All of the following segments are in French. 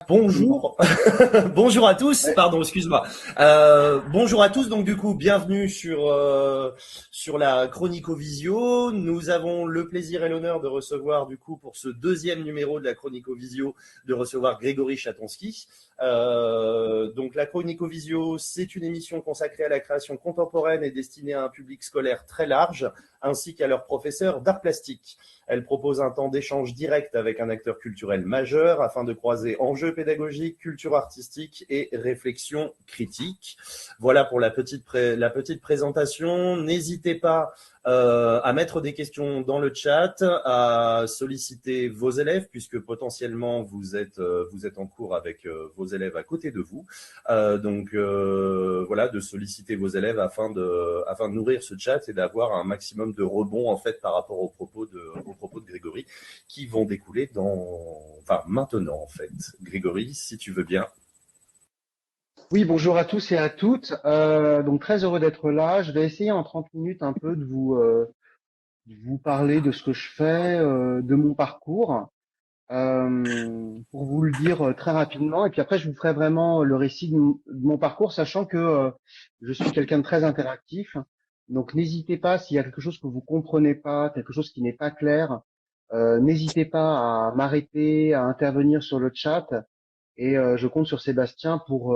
Bonjour, bonjour à tous. Ouais, Pardon, excuse-moi. Bonjour à tous. Donc du coup, bienvenue sur la Chronico Visio. Nous avons le plaisir et l'honneur de recevoir du coup pour ce deuxième numéro de la Chronico Visio de recevoir Grégory Chatonsky. Donc la Chronico Visio, c'est une émission consacrée à la création contemporaine et destinée à un public scolaire très large, ainsi qu'à leurs professeurs d'art plastique. Elle propose un temps d'échange direct avec un acteur culturel majeur afin de croiser enjeux pédagogiques, culture artistique et réflexion critique. Voilà pour la petite présentation. N'hésitez pas à mettre des questions dans le chat, à solliciter vos élèves, puisque potentiellement vous êtes en cours avec vos élèves à côté de vous. Voilà, de solliciter vos élèves afin de nourrir ce chat et d'avoir un maximum de rebonds en fait par rapport aux propos de Grégory qui vont découler maintenant en fait. Grégory, si tu veux bien. Oui, bonjour à tous et à toutes. Donc très heureux d'être là. Je vais essayer en 30 minutes un peu de vous parler de ce que je fais, de mon parcours, pour vous le dire très rapidement. Et puis après, je vous ferai vraiment le récit de mon parcours, sachant que je suis quelqu'un de très interactif. Donc n'hésitez pas, s'il y a quelque chose que vous comprenez pas, quelque chose qui n'est pas clair, n'hésitez pas à m'arrêter, à intervenir sur le chat. Et je compte sur Sébastien pour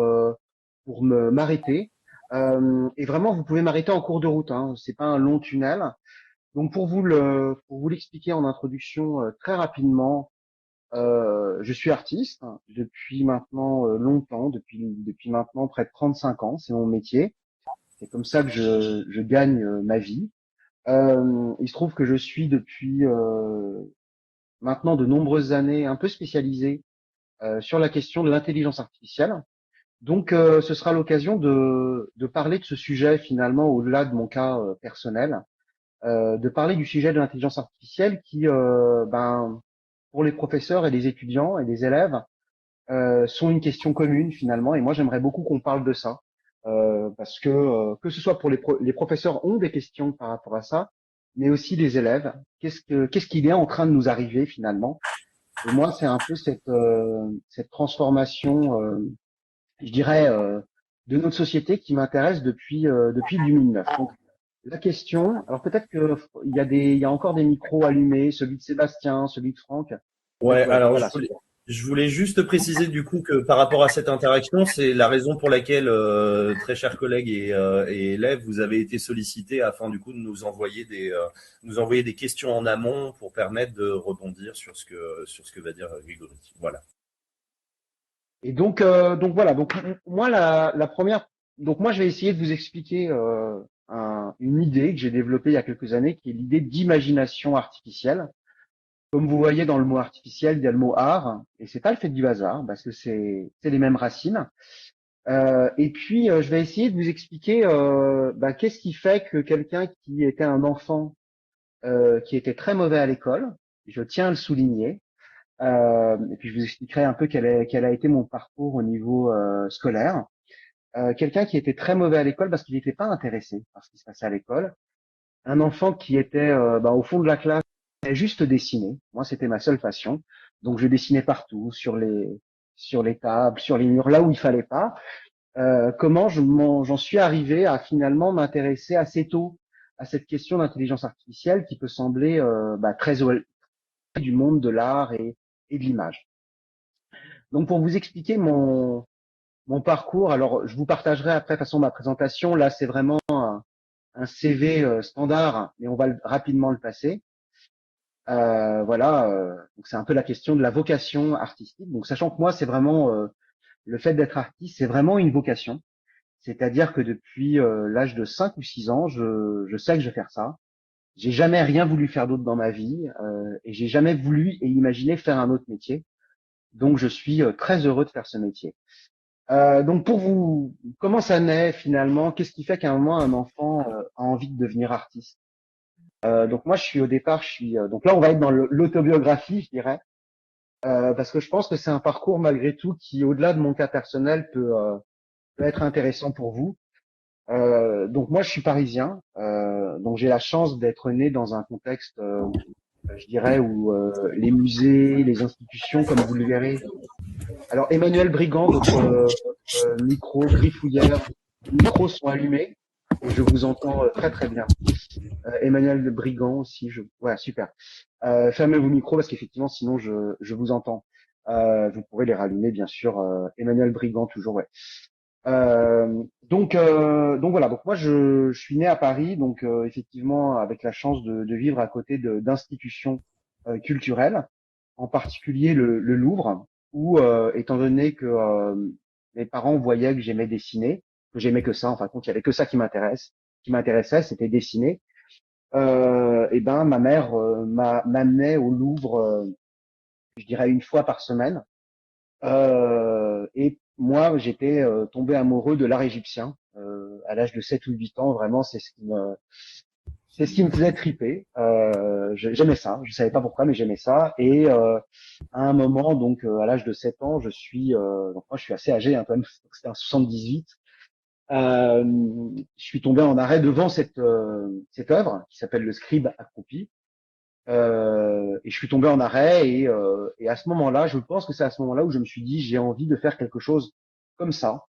me m'arrêter. Et vraiment, vous pouvez m'arrêter en cours de route. Hein. C'est pas un long tunnel. Donc pour vous l'expliquer en introduction très rapidement, je suis artiste depuis maintenant longtemps, depuis maintenant près de 35 ans. C'est mon métier. C'est comme ça que je gagne ma vie. Il se trouve que je suis depuis maintenant de nombreuses années un peu spécialisé sur la question de l'intelligence artificielle. Donc, ce sera l'occasion de parler de ce sujet finalement au-delà de mon cas personnel, de parler du sujet de l'intelligence artificielle qui, pour les professeurs et les étudiants et les élèves, sont une question commune finalement. Et moi, j'aimerais beaucoup qu'on parle de ça, parce que ce soit pour les professeurs ont des questions par rapport à ça, mais aussi les élèves. Qu'est-ce qu'il est en train de nous arriver finalement? Et moi, c'est un peu cette transformation. Je dirais, de notre société qui m'intéresse depuis 2009. Donc, la question, alors peut-être que il y a encore des micros allumés, celui de Sébastien, celui de Franck. Ouais, Peut-être, alors voilà. je voulais juste préciser du coup que par rapport à cette interaction, c'est la raison pour laquelle, très chers collègues et élèves, vous avez été sollicités afin du coup de nous envoyer des questions en amont pour permettre de rebondir sur ce que va dire Grégory. Voilà. Et donc voilà. Donc moi, la première, donc moi, je vais essayer de vous expliquer une idée que j'ai développée il y a quelques années, qui est l'idée d'imagination artificielle. Comme vous voyez dans le mot artificiel, il y a le mot art, et c'est pas le fait du hasard, parce que c'est les mêmes racines. Et puis, je vais essayer de vous expliquer qu'est-ce qui fait que quelqu'un qui était un enfant qui était très mauvais à l'école, je tiens à le souligner, et puis je vous expliquerai un peu quel a été mon parcours au niveau scolaire. Quelqu'un qui était très mauvais à l'école parce qu'il n'était pas intéressé par ce qui se passait à l'école. Un enfant qui était au fond de la classe, juste dessiner. Moi, c'était ma seule passion. Donc, je dessinais partout, sur les tables, sur les murs, là où il fallait pas. Comment j'en suis arrivé à finalement m'intéresser assez tôt à cette question d'intelligence artificielle qui peut sembler très éloignée du monde de l'art et de l'image. Donc pour vous expliquer mon parcours, alors je vous partagerai après de toute façon ma présentation. Là, c'est vraiment un CV standard, mais on va rapidement le passer. Voilà, donc c'est un peu la question de la vocation artistique. Donc sachant que moi, c'est vraiment le fait d'être artiste, c'est vraiment une vocation. C'est-à-dire que depuis l'âge de 5 ou 6 ans, je sais que je vais faire ça. J'ai jamais rien voulu faire d'autre dans ma vie et j'ai jamais voulu et imaginé faire un autre métier. Donc je suis très heureux de faire ce métier. Donc pour vous, comment ça naît finalement? Qu'est-ce qui fait qu'à un moment un enfant a envie de devenir artiste? Donc moi je suis au départ, je suis donc là on va être dans l'autobiographie, je dirais, parce que je pense que c'est un parcours malgré tout qui, au-delà de mon cas personnel, peut être intéressant pour vous. Donc moi je suis parisien, donc j'ai la chance d'être né dans un contexte, je dirais, où les musées, les institutions, comme vous le verrez, Alors, Emmanuel Brigand, votre micro, griffouillère, micros sont allumés et je vous entends très très bien. Emmanuel Brigand aussi, ouais, super. Fermez vos micros parce qu'effectivement, sinon je vous entends. Vous pourrez les rallumer, bien sûr. Emmanuel Brigand, toujours, ouais. Donc voilà. Donc moi, je suis né à Paris, donc effectivement, avec la chance de vivre à côté d'institutions culturelles, en particulier le Louvre, où, étant donné que mes parents voyaient que j'aimais dessiner, que j'aimais que ça, en fin de compte, il y avait que ça qui m'intéressait, c'était dessiner. Et ben ma mère m'amenait au Louvre, je dirais une fois par semaine. Et moi, j'étais tombé amoureux de l'art égyptien à l'âge de 7 ou 8 ans. Vraiment, c'est ce qui me faisait triper. J'aimais ça. Je savais pas pourquoi, mais j'aimais ça. Et à un moment, donc à l'âge de 7 ans, donc moi, je suis assez âgé, hein, quand même. C'était un 78. Je suis tombé en arrêt devant cette œuvre qui s'appelle Le Scribe accroupi. Et je suis tombé en arrêt et à ce moment-là, je pense que c'est à ce moment-là où je me suis dit j'ai envie de faire quelque chose comme ça,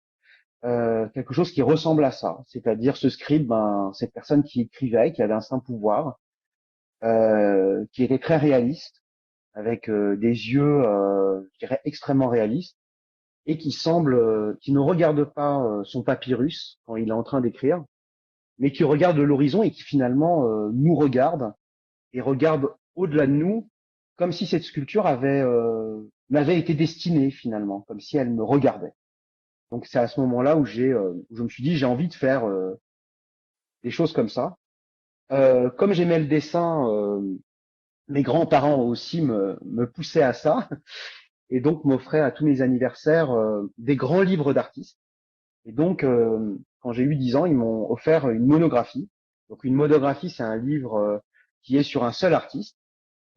quelque chose qui ressemble à ça, c'est-à-dire ce scribe, ben, cette personne qui écrivait, qui avait un saint pouvoir, qui était très réaliste, avec des yeux, je dirais extrêmement réalistes, et qui ne regarde pas son papyrus quand il est en train d'écrire, mais qui regarde l'horizon et qui finalement nous regarde et regarde au-delà de nous, comme si cette sculpture m'avait été destinée finalement, comme si elle me regardait. Donc c'est à ce moment-là où je me suis dit j'ai envie de faire des choses comme ça. Comme j'aimais le dessin, mes grands-parents aussi me poussaient à ça et donc m'offraient à tous mes anniversaires des grands livres d'artistes. Et donc quand j'ai eu 10 ans, ils m'ont offert une monographie. Donc une monographie, c'est un livre qui est sur un seul artiste.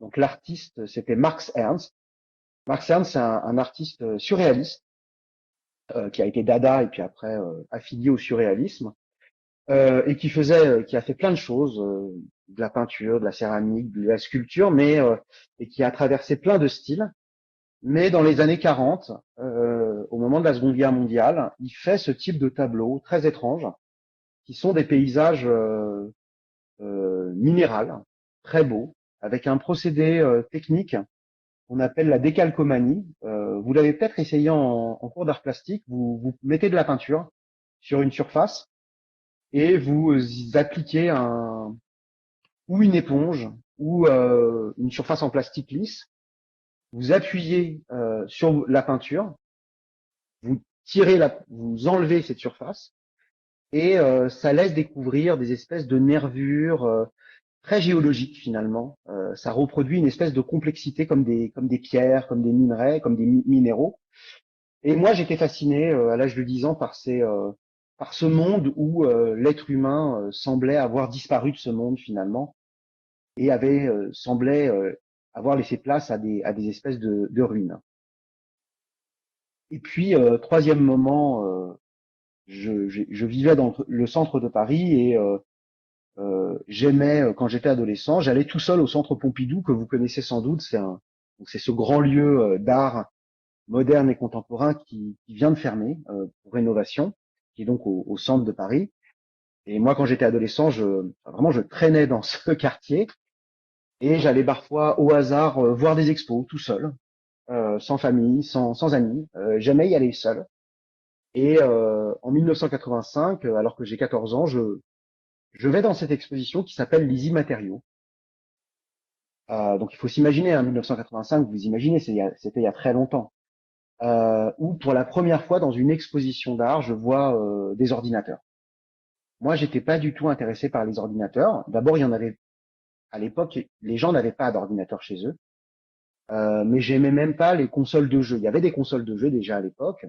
Donc l'artiste, c'était Marx Ernst. Marx Ernst, c'est un artiste surréaliste qui a été Dada et puis après affilié au surréalisme et qui a fait plein de choses, de la peinture, de la céramique, de la sculpture, mais et qui a traversé plein de styles. Mais dans les années 40, au moment de la Seconde Guerre mondiale, il fait ce type de tableaux très étranges, qui sont des paysages minérales, très beaux, avec un procédé technique qu'on appelle la décalcomanie. Vous l'avez peut-être essayé en cours d'art plastique. Vous mettez de la peinture sur une surface et vous y appliquez ou une éponge ou une surface en plastique lisse. Vous appuyez sur la peinture, vous enlevez cette surface et ça laisse découvrir des espèces de nervures très géologiques finalement. Ça reproduit une espèce de complexité comme des pierres, comme des minerais, comme des minéraux. Et moi, j'étais fasciné à l'âge de 10 ans par ce monde où l'être humain semblait avoir disparu de ce monde finalement et semblait avoir laissé place à des espèces de ruines. Et puis, troisième moment, je vivais dans le centre de Paris et j'aimais, quand j'étais adolescent, j'allais tout seul au centre Pompidou, que vous connaissez sans doute. Donc c'est ce grand lieu d'art moderne et contemporain qui vient de fermer pour rénovation, qui est donc au centre de Paris. Et moi, quand j'étais adolescent, vraiment, je traînais dans ce quartier et j'allais parfois au hasard voir des expos tout seul, sans famille, sans amis. Jamais y aller seul. Et en 1985, alors que j'ai 14 ans, je vais dans cette exposition qui s'appelle Les Immatériaux. Donc il faut s'imaginer, hein, 1985, vous imaginez, c'était il y a très longtemps. Où pour la première fois dans une exposition d'art, je vois des ordinateurs. Moi, j'étais pas du tout intéressé par les ordinateurs. D'abord, il y en avait à l'époque, les gens n'avaient pas d'ordinateur chez eux, mais j'aimais même pas les consoles de jeux. Il y avait des consoles de jeux déjà à l'époque,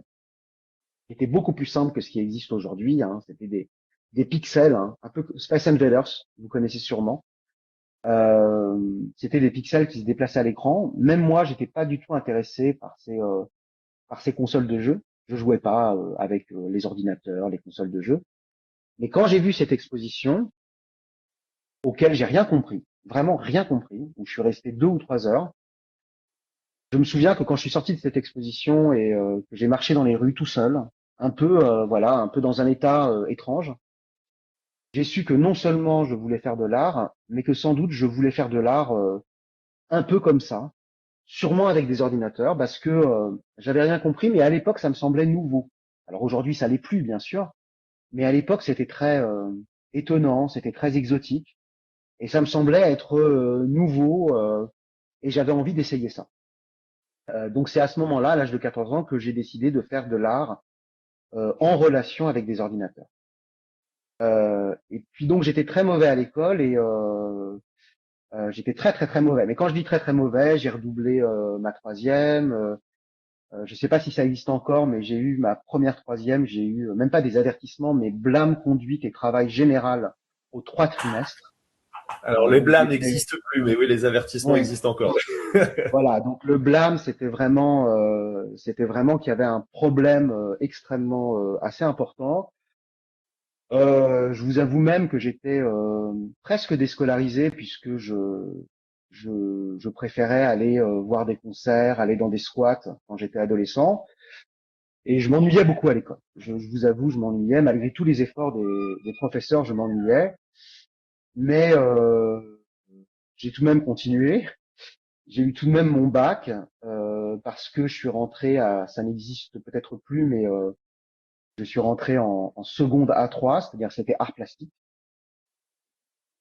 qui étaient beaucoup plus simples que ce qui existe aujourd'hui. Hein. C'était des pixels, hein, un peu Space Invaders, vous connaissez sûrement. C'était des pixels qui se déplaçaient à l'écran. Même moi, j'étais pas du tout intéressé par ces consoles de jeux. Je jouais pas avec les ordinateurs, les consoles de jeux. Mais quand j'ai vu cette exposition, auquel j'ai rien compris, vraiment rien compris, où je suis resté 2 ou 3 heures, Je me souviens que quand je suis sorti de cette exposition et que j'ai marché dans les rues tout seul, un peu, voilà, un peu dans un état étrange, j'ai su que non seulement je voulais faire de l'art, mais que sans doute je voulais faire de l'art un peu comme ça, sûrement avec des ordinateurs, parce que j'avais rien compris, mais à l'époque ça me semblait nouveau. Alors aujourd'hui ça l'est plus, bien sûr, mais à l'époque c'était très étonnant, c'était très exotique, et ça me semblait être nouveau, et j'avais envie d'essayer ça. Donc c'est à ce moment-là, à l'âge de 14 ans, que j'ai décidé de faire de l'art en relation avec des ordinateurs. Et puis donc j'étais très mauvais à l'école et j'étais très très très mauvais. Mais quand je dis très très mauvais, j'ai redoublé ma troisième. Je sais pas si ça existe encore, mais j'ai eu ma première troisième. J'ai eu même pas des avertissements, mais blâme, conduite et travail général aux 3 trimestres. Alors les Donc blâmes j'ai fait, n'existent plus, mais oui, les avertissements ouais, existent encore. voilà. Donc le blâme, c'était vraiment qu'il y avait un problème extrêmement assez important. Je vous avoue même que j'étais presque déscolarisé puisque je préférais aller voir des concerts, aller dans des squats quand j'étais adolescent, et je m'ennuyais beaucoup à l'école. Je vous avoue, je m'ennuyais malgré tous les efforts des professeurs, je m'ennuyais, mais j'ai tout de même continué. J'ai eu tout de même mon bac parce que je suis rentré à, ça n'existe peut-être plus, mais je suis rentré en seconde A3, c'est-à-dire c'était art plastique.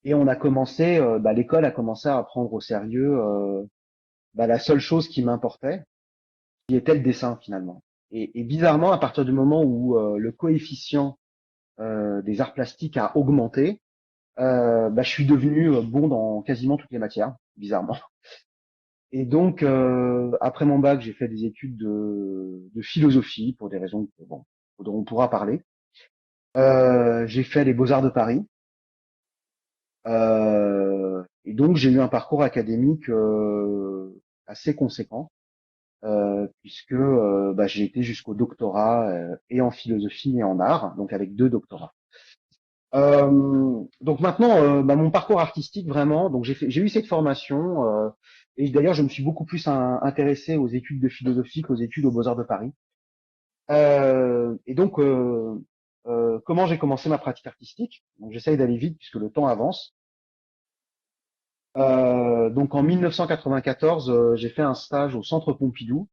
Et on a commencé, l'école a commencé à prendre au sérieux la seule chose qui m'importait, qui était le dessin finalement. Et bizarrement, à partir du moment où le coefficient des arts plastiques a augmenté, je suis devenu bon dans quasiment toutes les matières, bizarrement. Et donc, après mon bac, j'ai fait des études de philosophie pour des raisons bon, dont on pourra parler. J'ai fait les Beaux-Arts de Paris. Et donc j'ai eu un parcours académique assez conséquent, puisque j'ai été jusqu'au doctorat et en philosophie et en art, donc avec 2 doctorats. Donc maintenant, mon parcours artistique vraiment, donc j'ai eu cette formation et d'ailleurs je me suis beaucoup plus intéressé aux études de philosophie qu'aux études aux Beaux-Arts de Paris. Et donc comment j'ai commencé ma pratique artistique? Donc j'essaye d'aller vite puisque le temps avance. Donc en 1994, j'ai fait un stage au Centre Pompidou.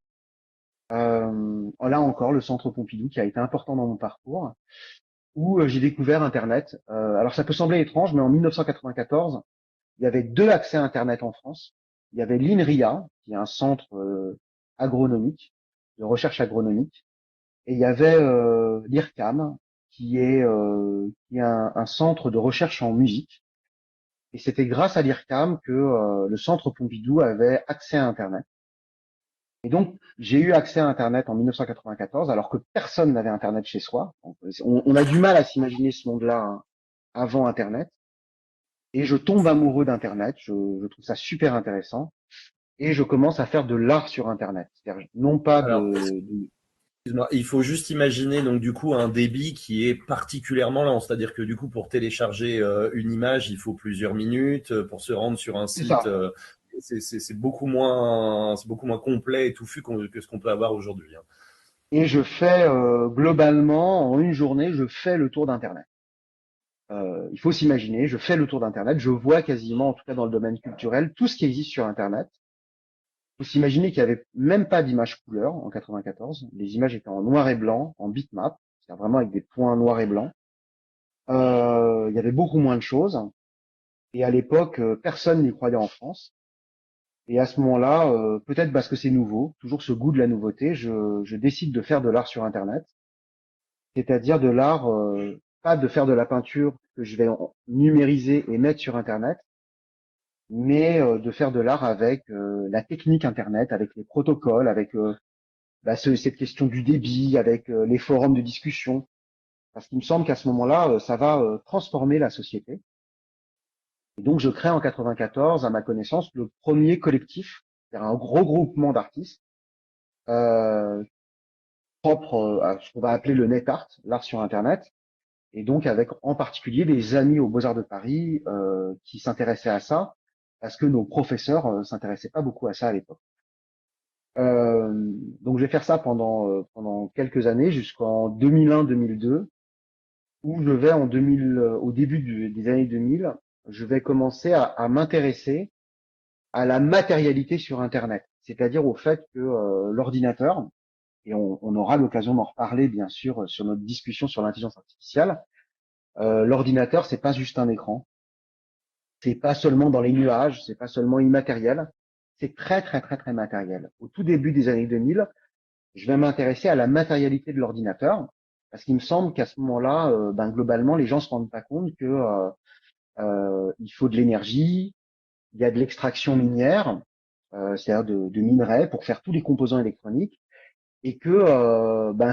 Là encore, le Centre Pompidou qui a été important dans mon parcours, où j'ai découvert Internet. Alors ça peut sembler étrange, mais en 1994, il y avait 2 accès à Internet en France. Il y avait l'INRIA, qui est un centre agronomique, de recherche agronomique, et il y avait l'IRCAM, qui est un centre de recherche en musique. Et c'était grâce à l'IRCAM que le Centre Pompidou avait accès à Internet. Et donc, j'ai eu accès à Internet en 1994, alors que personne n'avait Internet chez soi. Donc, on a du mal à s'imaginer ce monde-là hein, avant Internet. Et je tombe amoureux d'Internet. Je trouve ça super intéressant. Et je commence à faire de l'art sur Internet. C'est-à-dire, non pas Alors, excuse-moi, il faut juste imaginer donc du coup un débit qui est particulièrement lent, c'est-à-dire que du coup pour télécharger une image, il faut plusieurs minutes, pour se rendre sur un c'est site, ça. c'est beaucoup moins complet et touffu que ce qu'on peut avoir aujourd'hui, hein. Et je fais globalement, en une journée, je fais le tour d'Internet. Il faut s'imaginer, je fais le tour d'Internet, je vois quasiment, en tout cas dans le domaine culturel, tout ce qui existe sur Internet. Il faut s'imaginer qu'il y avait même pas d'image couleur en 94. Les images étaient en noir et blanc, en bitmap, c'est-à-dire vraiment avec des points noirs et blancs. Il y avait beaucoup moins de choses. Et à l'époque, personne n'y croyait en France. Et à ce moment-là, peut-être parce que c'est nouveau, toujours ce goût de la nouveauté, je décide de faire de l'art sur Internet, c'est-à-dire de l'art, pas de faire de la peinture que je vais numériser et mettre sur Internet, mais de faire de l'art avec la technique Internet, avec les protocoles, avec cette question du débit, avec les forums de discussion, parce qu'il me semble qu'à ce moment-là, ça va transformer la société. Et donc, je crée en 94, à ma connaissance, le premier collectif, c'est-à-dire un gros groupement d'artistes euh, propre à ce qu'on va appeler le net art, l'art sur Internet, et donc avec en particulier des amis aux Beaux-Arts de Paris qui s'intéressaient à ça, parce que nos professeurs s'intéressaient pas beaucoup à ça à l'époque. Donc je vais faire ça pendant quelques années jusqu'en 2001-2002 où je vais au début des années 2000, je vais commencer à m'intéresser à la matérialité sur Internet, c'est-à-dire au fait que l'ordinateur, et on aura l'occasion d'en reparler bien sûr sur notre discussion sur l'intelligence artificielle, l'ordinateur c'est pas juste un écran, c'est pas seulement dans les nuages, c'est pas seulement immatériel, c'est très très très très matériel. Au tout début des années 2000, je vais m'intéresser à la matérialité de l'ordinateur parce qu'il me semble qu'à ce moment-là, globalement, les gens se rendent pas compte que il faut de l'énergie, il y a de l'extraction minière, c'est-à-dire de minerais pour faire tous les composants électroniques, et que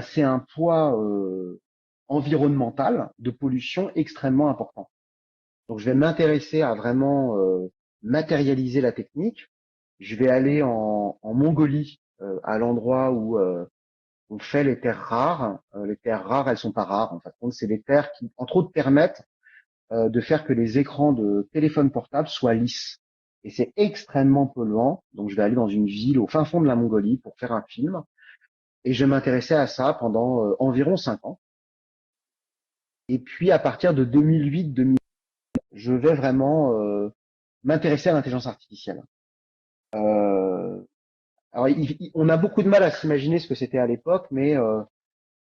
c'est un poids environnemental de pollution extrêmement important. Donc je vais m'intéresser à vraiment matérialiser la technique. Je vais aller en Mongolie, à l'endroit où on fait les terres rares. Les terres rares, elles sont pas rares. En fait, c'est des terres qui, entre autres, permettent de faire que les écrans de téléphone portable soient lisses. Et c'est extrêmement polluant. Donc, je vais aller dans une ville au fin fond de la Mongolie pour faire un film. Et je m'intéressais à ça pendant environ 5 ans. Et puis, à partir de 2008-2000, je vais vraiment m'intéresser à l'intelligence artificielle. Euh, alors, on a beaucoup de mal à s'imaginer ce que c'était à l'époque, mais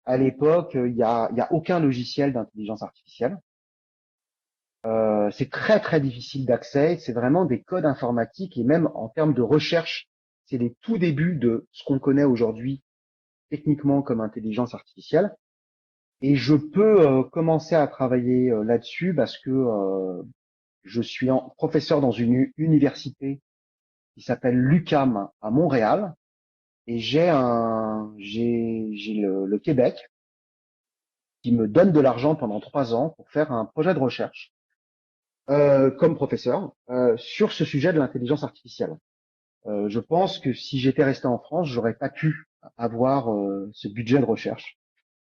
à l'époque, il y a aucun logiciel d'intelligence artificielle. C'est très très difficile d'accès. C'est vraiment des codes informatiques et même en termes de recherche, c'est les tout débuts de ce qu'on connaît aujourd'hui techniquement comme intelligence artificielle. Et je peux commencer à travailler là-dessus parce que je suis professeur dans une université qui s'appelle l'UQAM à Montréal et j'ai le Québec qui me donne de l'argent pendant 3 ans pour faire un projet de recherche comme professeur sur ce sujet de l'intelligence artificielle. Je pense que si j'étais resté en France, j'aurais pas pu avoir ce budget de recherche.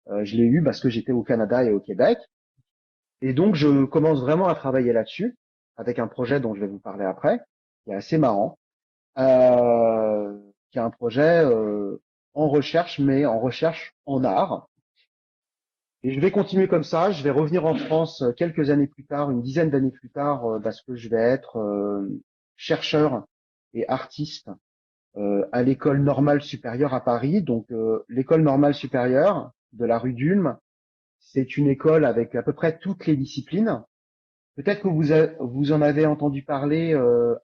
Je l'ai eu parce que j'étais au Canada et au Québec. Et donc, je commence vraiment à travailler là-dessus avec un projet dont je vais vous parler après, qui est assez marrant, euh, qui est un projet en recherche, mais en recherche en art. Et je vais continuer comme ça. Je vais revenir en France quelques années plus tard, une dizaine d'années plus tard, parce que je vais être chercheur et artiste à l'école normale supérieure à Paris. Donc, l'école normale supérieure de la rue d'Ulm, c'est une école avec à peu près toutes les disciplines. Peut-être que vous en avez entendu parler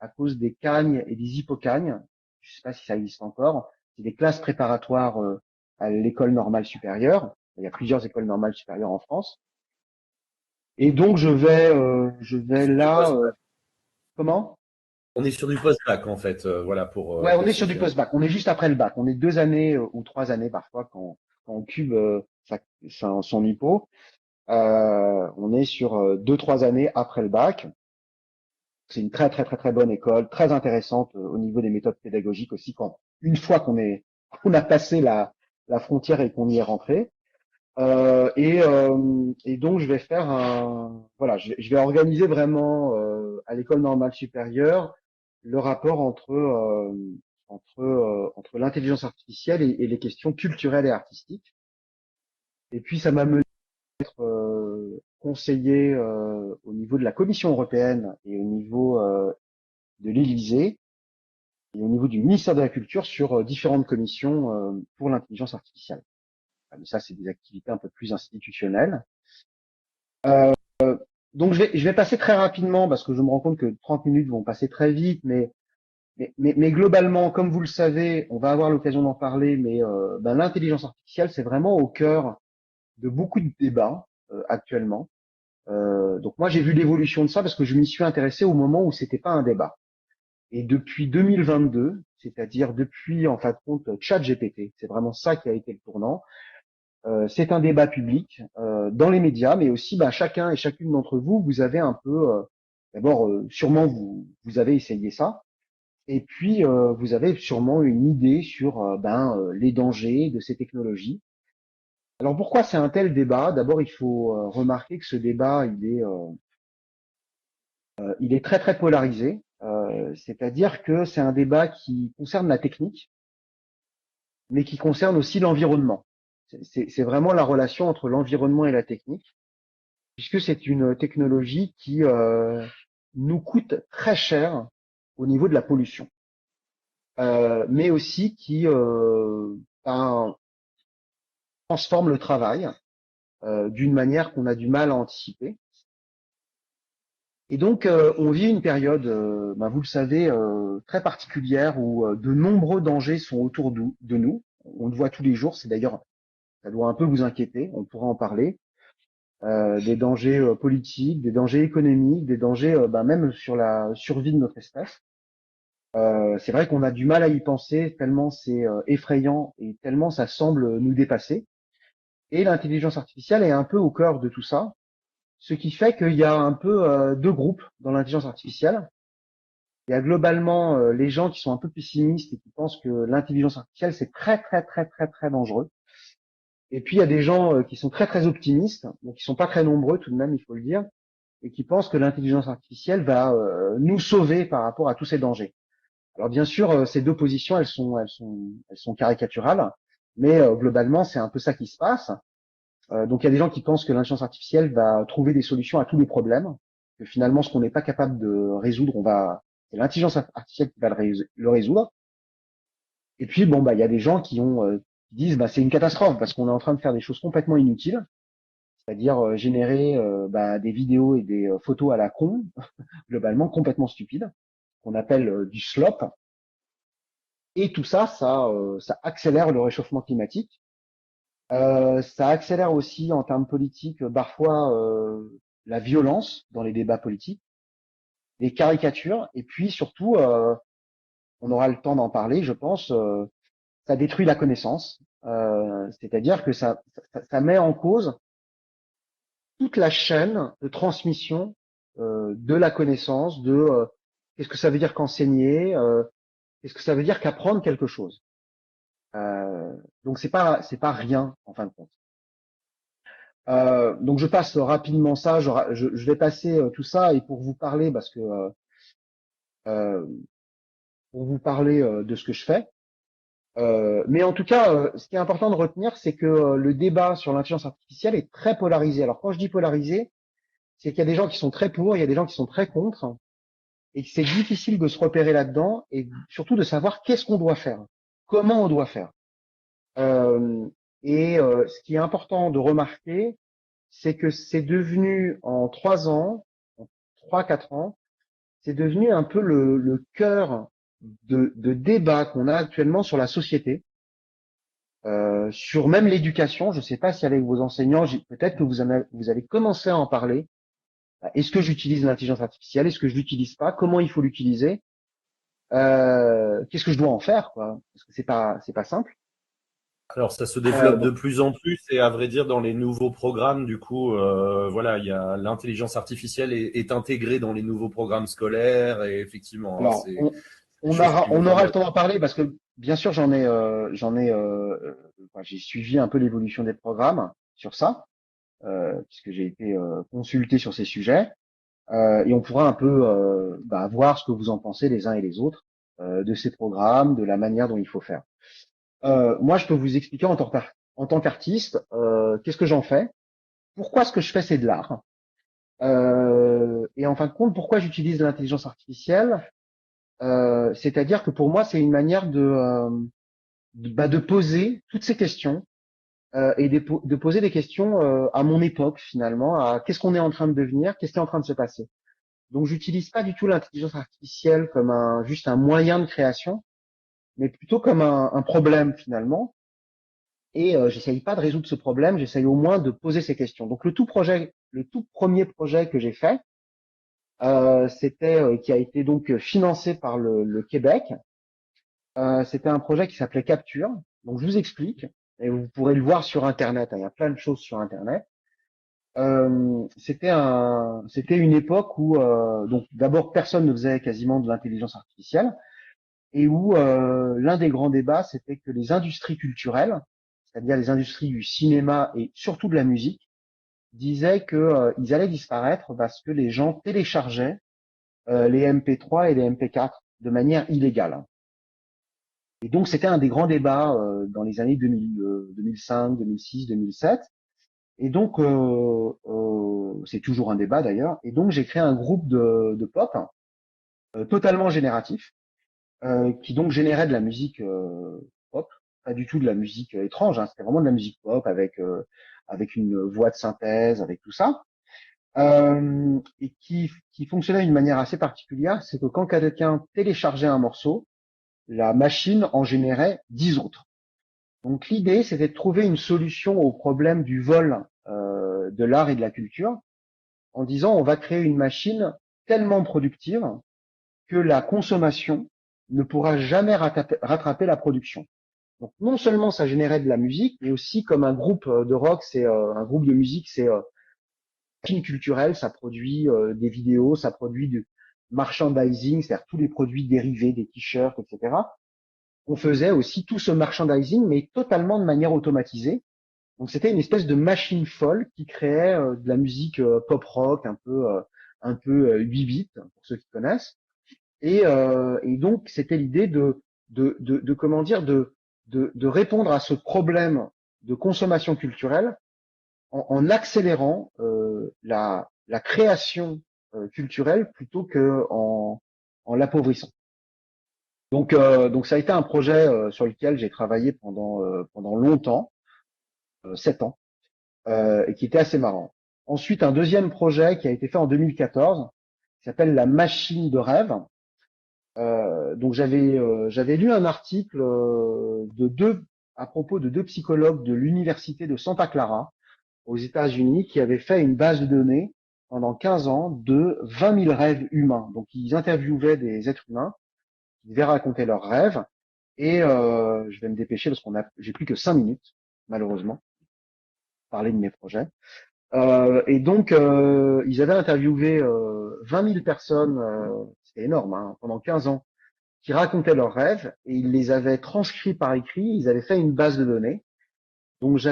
à cause des cagnes et des hippocagnes. Je ne sais pas si ça existe encore. C'est des classes préparatoires à l'école normale supérieure. Il y a plusieurs écoles normales supérieures en France. Et donc je vais Sur du là. post-bac. Comment? On est sur du post-bac, en fait, voilà, pour Ouais, on est sur du préciser. post-bac. On est juste après le bac. On est 2 années ou 3 années parfois quand on cube son hypo. On est sur 2, 3 années après le bac. C'est une très très très très bonne école, très intéressante au niveau des méthodes pédagogiques aussi. Quand une fois qu'on a passé la frontière et qu'on y est rentré, et donc je vais faire voilà, je vais organiser vraiment à l'école normale supérieure le rapport entre l'intelligence artificielle et les questions culturelles et artistiques. Et puis ça m'a mené à être conseiller au niveau de la Commission européenne et au niveau de l'Élysée et au niveau du ministère de la Culture sur différentes commissions pour l'intelligence artificielle. Mais ça, c'est des activités un peu plus institutionnelles. Euh, donc, je vais passer très rapidement parce que je me rends compte que 30 minutes vont passer très vite, mais globalement, comme vous le savez, on va avoir l'occasion d'en parler, mais l'intelligence artificielle, c'est vraiment au cœur de beaucoup de débats actuellement. Donc moi, j'ai vu l'évolution de ça parce que je m'y suis intéressé au moment où c'était pas un débat. Et depuis 2022, c'est-à-dire depuis en fin de compte ChatGPT, c'est vraiment ça qui a été le tournant. C'est un débat public dans les médias, mais aussi chacun et chacune d'entre vous, vous avez un peu, d'abord sûrement vous avez essayé ça, et puis vous avez sûrement une idée sur les dangers de ces technologies. Alors pourquoi c'est un tel débat? D'abord, il faut remarquer que ce débat, il est très très polarisé. C'est-à-dire que c'est un débat qui concerne la technique, mais qui concerne aussi l'environnement. C'est vraiment la relation entre l'environnement et la technique, puisque c'est une technologie qui nous coûte très cher au niveau de la pollution, mais aussi qui ben, transforme le travail d'une manière qu'on a du mal à anticiper. Et donc, on vit une période, ben, vous le savez, très particulière où de nombreux dangers sont autour de nous. On le voit tous les jours. C'est d'ailleurs, ça doit un peu vous inquiéter. On pourra en parler. Des dangers politiques, des dangers économiques, des dangers ben, même sur la survie de notre espèce. C'est vrai qu'on a du mal à y penser tellement c'est effrayant et tellement ça semble nous dépasser. Et l'intelligence artificielle est un peu au cœur de tout ça, ce qui fait qu'il y a un peu deux groupes dans l'intelligence artificielle. Il y a globalement les gens qui sont un peu pessimistes et qui pensent que l'intelligence artificielle c'est très très très très très dangereux. Et puis il y a des gens qui sont très très optimistes, donc qui sont pas très nombreux tout de même, il faut le dire, et qui pensent que l'intelligence artificielle va nous sauver par rapport à tous ces dangers. Alors bien sûr, ces deux positions, elles sont caricaturales, mais globalement, c'est un peu ça qui se passe. Donc il y a des gens qui pensent que l'intelligence artificielle va trouver des solutions à tous les problèmes, que finalement, ce qu'on n'est pas capable de résoudre, c'est l'intelligence artificielle qui va le résoudre. Et puis bon, bah il y a des gens qui disent, bah c'est une catastrophe parce qu'on est en train de faire des choses complètement inutiles, c'est-à-dire générer bah, des vidéos et des photos à la con, globalement complètement stupides, qu'on appelle du slop. Et tout ça, ça accélère le réchauffement climatique. Ça accélère aussi en termes politiques parfois la violence dans les débats politiques, les caricatures, et puis surtout, on aura le temps d'en parler, je pense, ça détruit la connaissance, c'est-à-dire que ça met en cause toute la chaîne de transmission de la connaissance, de qu'est-ce que ça veut dire qu'enseigner, qu'est-ce que ça veut dire qu'apprendre quelque chose. Donc c'est pas rien en fin de compte. Donc je passe rapidement ça. Je vais passer tout ça et pour vous parler parce que euh, pour vous parler de ce que je fais. Mais en tout cas, ce qui est important de retenir, c'est que le débat sur l'intelligence artificielle est très polarisé. Alors quand je dis polarisé, c'est qu'il y a des gens qui sont très pour, il y a des gens qui sont très contre, et que c'est difficile de se repérer là-dedans et surtout de savoir qu'est-ce qu'on doit faire, comment on doit faire. Euh, ce qui est important de remarquer, c'est que c'est devenu en 3 ans, en 3, 4 ans, c'est devenu un peu le cœur de débat qu'on a actuellement sur la société, sur même l'éducation. Je ne sais pas si avec vos enseignants, peut-être que vous avez commencé à en parler. Est-ce que j'utilise l'intelligence artificielle? Est-ce que je l'utilise pas? Comment il faut l'utiliser? Qu'est-ce que je dois en faire, quoi? Parce que c'est pas simple. Alors ça se développe de Donc, plus en plus et à vrai dire dans les nouveaux programmes du coup voilà il y a l'intelligence artificielle est intégrée dans les nouveaux programmes scolaires et effectivement hein, alors, c'est on, des on choses aura, qui vont on aura le permettre. temps d'en parler parce que bien sûr, j'ai suivi un peu l'évolution des programmes sur ça, puisque j'ai été consulté sur ces sujets, et on pourra un peu bah, voir ce que vous en pensez les uns et les autres de ces programmes, de la manière dont il faut faire. Moi, je peux vous expliquer en tant qu'artiste, qu'est-ce que j'en fais, pourquoi ce que je fais c'est de l'art, et en fin de compte, pourquoi j'utilise l'intelligence artificielle. C'est-à-dire que pour moi, c'est une manière de poser toutes ces questions et de poser des questions à mon époque finalement, à qu'est-ce qu'on est en train de devenir, qu'est-ce qui est en train de se passer. Donc, j'utilise pas du tout l'intelligence artificielle comme juste un moyen de création, mais plutôt comme un problème finalement. Et j'essaye pas de résoudre ce problème, j'essaye au moins de poser ces questions. Donc, le tout premier projet que j'ai fait, qui a été donc financé par le Québec. C'était un projet qui s'appelait Capture. Donc je vous explique, et vous pourrez le voir sur Internet, hein, il y a plein de choses sur Internet. C'était une époque où donc d'abord personne ne faisait quasiment de l'intelligence artificielle et où l'un des grands débats c'était que les industries culturelles, c'est-à-dire les industries du cinéma et surtout de la musique, disaient que ils allaient disparaître parce que les gens téléchargeaient les MP3 et les MP4 de manière illégale. Et donc, c'était un des grands débats dans les années 2000, 2005, 2006, 2007. Et donc, c'est toujours un débat d'ailleurs. Et donc, j'ai créé un groupe de pop totalement génératif, qui donc générait de la musique pop, pas du tout de la musique étrange. Hein, c'était vraiment de la musique pop avec une voix de synthèse, avec tout ça. Et qui fonctionnait d'une manière assez particulière, c'est que quand quelqu'un téléchargeait un morceau, la machine en générait 10 autres. Donc l'idée, c'était de trouver une solution au problème du vol de l'art et de la culture, en disant on va créer une machine tellement productive que la consommation ne pourra jamais rattraper la production. Donc non seulement ça générait de la musique, mais aussi comme un groupe de rock, c'est un groupe de musique, c'est machine culturelle, ça produit des vidéos, ça produit du merchandising, c'est-à-dire tous les produits dérivés, des t-shirts, etc. On faisait aussi tout ce merchandising, mais totalement de manière automatisée. Donc c'était une espèce de machine folle qui créait de la musique pop rock, un peu 8 bits pour ceux qui connaissent. Et donc c'était l'idée de comment dire de répondre à ce problème de consommation culturelle en accélérant la création culturelle plutôt que en l'appauvrissant. Donc ça a été un projet sur lequel j'ai travaillé pendant longtemps, 7 ans, et qui était assez marrant. Ensuite, un deuxième projet qui a été fait en 2014, qui s'appelle La Machine de rêve. Donc j'avais lu un article à propos de deux psychologues de l'université de Santa Clara aux États-Unis qui avaient fait une base de données pendant 15 ans de 20 000 rêves humains. Donc ils interviewaient des êtres humains qui devaient raconter leurs rêves. Et je vais me dépêcher parce j'ai plus que 5 minutes malheureusement pour parler de mes projets. Et donc ils avaient interviewé 20 000 personnes, c'était énorme, hein, pendant 15 ans qui racontaient leurs rêves et ils les avaient transcrits par écrit. Ils avaient fait une base de données. Donc je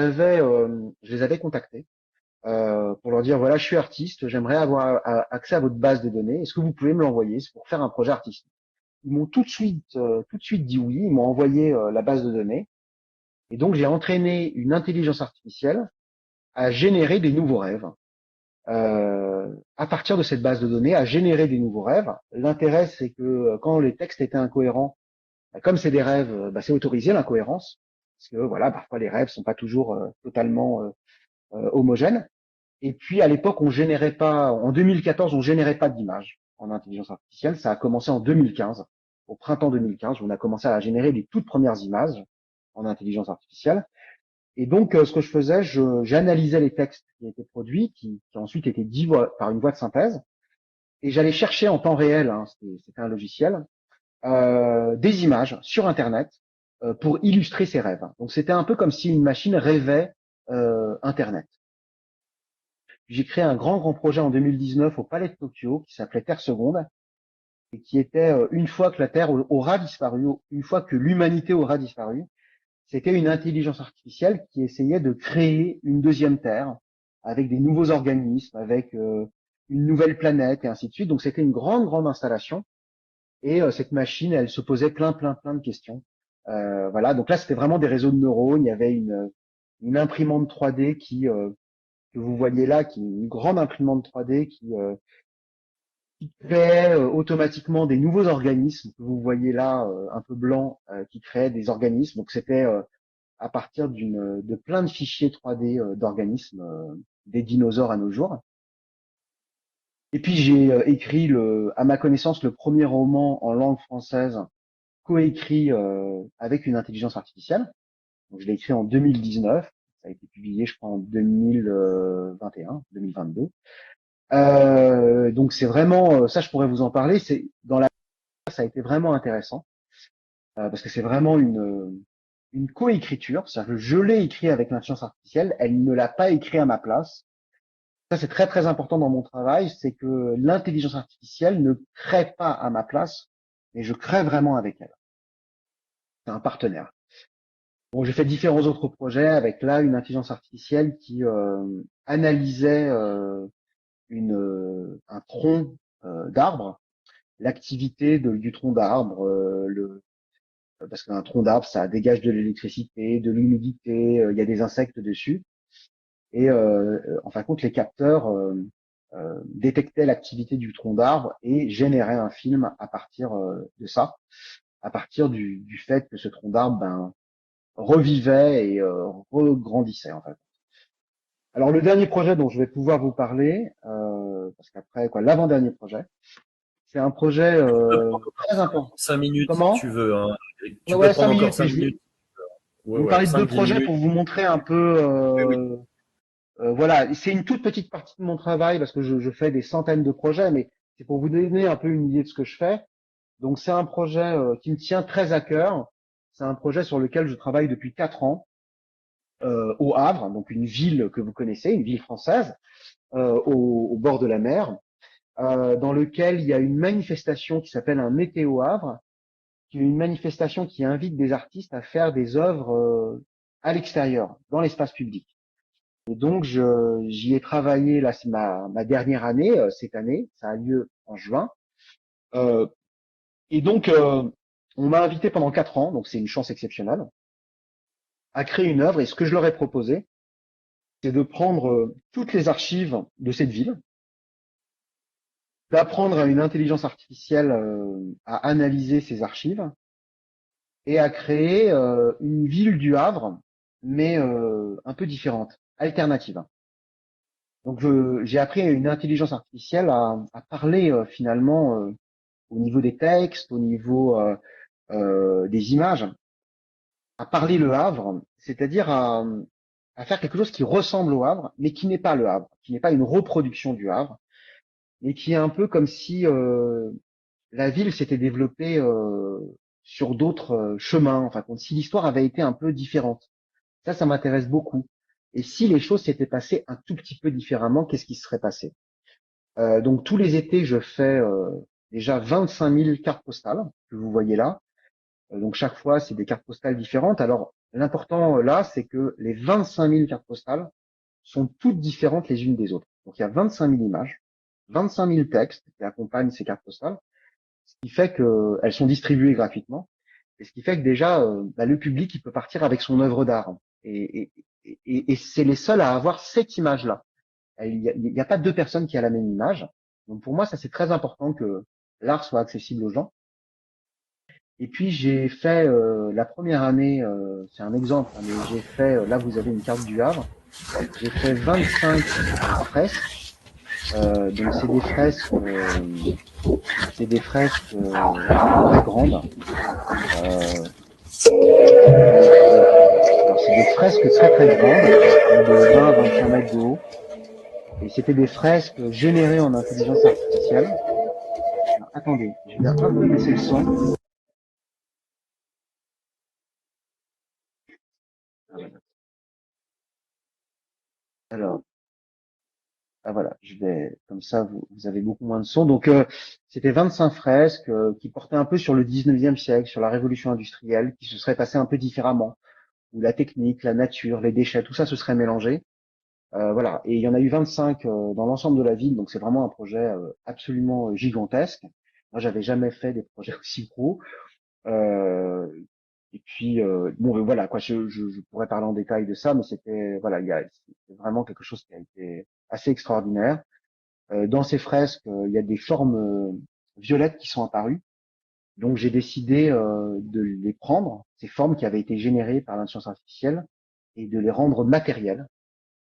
les avais contactés pour leur dire voilà, je suis artiste, j'aimerais avoir accès à votre base de données. Est-ce que vous pouvez me l'envoyer? C'est pour faire un projet artistique. Ils m'ont tout de suite dit oui. Ils m'ont envoyé la base de données. Et donc j'ai entraîné une intelligence artificielle à générer des nouveaux rêves. À partir de cette base de données, à générer des nouveaux rêves. L'intérêt, c'est que quand les textes étaient incohérents, comme c'est des rêves, c'est autorisé l'incohérence, parce que voilà, parfois les rêves sont pas toujours totalement homogènes. Et puis à l'époque, en 2014, on générait pas d'images en intelligence artificielle. Ça a commencé en 2015, au printemps 2015, où on a commencé à générer les toutes premières images en intelligence artificielle. Et donc, ce que je faisais, j'analysais les textes qui étaient produits, qui ensuite étaient dits par une voix de synthèse, et j'allais chercher en temps réel, hein, c'était un logiciel, des images sur Internet pour illustrer ses rêves. Donc c'était un peu comme si une machine rêvait Internet. J'ai créé un grand projet en 2019 au Palais de Tokyo qui s'appelait Terre Seconde et qui était une fois que la Terre aura disparu, une fois que l'humanité aura disparu, c'était une intelligence artificielle qui essayait de créer une deuxième Terre avec des nouveaux organismes, avec une nouvelle planète et ainsi de suite. Donc c'était une grande installation. Et cette machine, elle se posait plein de questions. Voilà, donc là, c'était vraiment des réseaux de neurones. Il y avait une imprimante 3D que vous voyez là, qui est une grande imprimante 3D qui créait automatiquement des nouveaux organismes que vous voyez là, un peu blanc, qui créait des organismes. Donc c'était à partir de plein de fichiers 3D d'organismes, des dinosaures à nos jours. Et puis j'ai écrit à ma connaissance, le premier roman en langue française coécrit avec une intelligence artificielle. Donc, je l'ai écrit en 2019. Ça a été publié, je crois, en 2021, 2022. Donc, c'est vraiment, ça, je pourrais vous en parler. Ça a été vraiment intéressant parce que c'est vraiment une coécriture. C'est-à-dire que je l'ai écrit avec l'intelligence artificielle. Elle ne l'a pas écrit à ma place. Ça, c'est très important dans mon travail. C'est que l'intelligence artificielle ne crée pas à ma place, mais je crée vraiment avec elle. C'est un partenaire. Bon, j'ai fait différents autres projets avec là une intelligence artificielle qui analysait un tronc d'arbre, l'activité du tronc d'arbre, parce qu'un tronc d'arbre, ça dégage de l'électricité, de l'humidité, il y a des insectes dessus. Et en fin de compte, les capteurs détectaient l'activité du tronc d'arbre et généraient un film à partir de ça, à partir du fait que ce tronc d'arbre revivait et regrandissait en fait. Alors le dernier projet dont je vais pouvoir vous parler, parce qu'après quoi, l'avant-dernier projet, c'est un projet Tu peux prendre très important. 5 minutes si tu Comment? veux, hein. Ouais, Tu peux ouais, prendre cinq encore minutes, mais 5 minutes. je Ouais, vais vous ouais, parler de deux 5-10 projets minutes. pour vous montrer un peu. Oui, oui. Voilà, c'est une toute petite partie de mon travail parce que je fais des centaines de projets, mais c'est pour vous donner un peu une idée de ce que je fais. Donc c'est un projet qui me tient très à cœur. C'est un projet sur lequel je travaille depuis 4 ans au Havre, donc une ville que vous connaissez, une ville française au bord de la mer, dans lequel il y a une manifestation qui s'appelle un Météo Havre, qui est une manifestation qui invite des artistes à faire des œuvres à l'extérieur, dans l'espace public. Et donc, j'y ai travaillé là, c'est ma dernière année, cette année, ça a lieu en juin. Euh, et donc, on m'a invité pendant 4 ans, donc c'est une chance exceptionnelle, à créer une œuvre. Et ce que je leur ai proposé, c'est de prendre toutes les archives de cette ville, d'apprendre à une intelligence artificielle à analyser ces archives et à créer une ville du Havre, mais un peu différente, alternative. Donc, j'ai appris à une intelligence artificielle à parler finalement au niveau des textes, au niveau des images, à parler le Havre, c'est-à-dire à faire quelque chose qui ressemble au Havre, mais qui n'est pas le Havre, qui n'est pas une reproduction du Havre, mais qui est un peu comme si la ville s'était développée sur d'autres chemins, enfin, comme si l'histoire avait été un peu différente. Ça m'intéresse beaucoup. Et si les choses s'étaient passées un tout petit peu différemment, qu'est-ce qui se serait passé? Donc tous les étés, je fais déjà 25 000 cartes postales que vous voyez là. Donc chaque fois, c'est des cartes postales différentes. Alors l'important là, c'est que les 25 000 cartes postales sont toutes différentes les unes des autres. Donc il y a 25 000 images, 25 000 textes qui accompagnent ces cartes postales, ce qui fait qu'elles sont distribuées gratuitement, et ce qui fait que déjà le public il peut partir avec son œuvre d'art. Et c'est les seuls à avoir cette image-là. Il y a pas deux personnes qui a la même image. Donc pour moi, ça c'est très important que l'art soit accessible aux gens. Et puis j'ai fait la première année, c'est un exemple, hein, mais j'ai fait, là vous avez une carte du Havre, j'ai fait 25 fresques. Donc c'est des très grandes. Euh, alors c'est des fresques très très grandes, de 20 à 25 mètres de haut. Et c'était des fresques générées en intelligence artificielle. Alors, attendez, je vais un peu baisser le son. Alors, ah voilà, je vais comme ça, vous avez beaucoup moins de son. Donc, c'était 25 fresques qui portaient un peu sur le 19e siècle, sur la révolution industrielle, qui se serait passée un peu différemment, où la technique, la nature, les déchets, tout ça se serait mélangé. Voilà, et il y en a eu 25 dans l'ensemble de la ville, donc c'est vraiment un projet absolument gigantesque. Moi, j'avais jamais fait des projets aussi gros. Euh, et puis bon, voilà quoi, je pourrais parler en détail de ça, mais c'était voilà, c'est vraiment quelque chose qui a été assez extraordinaire. Dans ces fresques, il y a des formes violettes qui sont apparues. Donc j'ai décidé de les prendre, ces formes qui avaient été générées par l'intelligence artificielle, et de les rendre matérielles.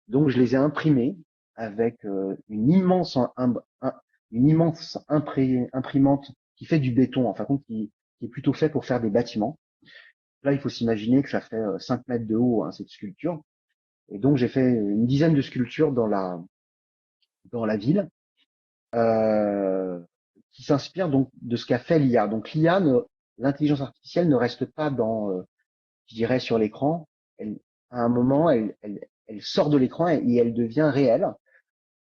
Donc je les ai imprimées avec une immense imprimante qui fait du béton, enfin qui est plutôt fait pour faire des bâtiments. Là, il faut s'imaginer que ça fait 5 mètres de haut, hein, cette sculpture. Et donc, j'ai fait une dizaine de sculptures dans la ville, euh, qui s'inspirent donc de ce qu'a fait l'IA. Donc, l'intelligence artificielle ne reste pas je dirais, sur l'écran. À un moment, elle sort de l'écran et elle devient réelle.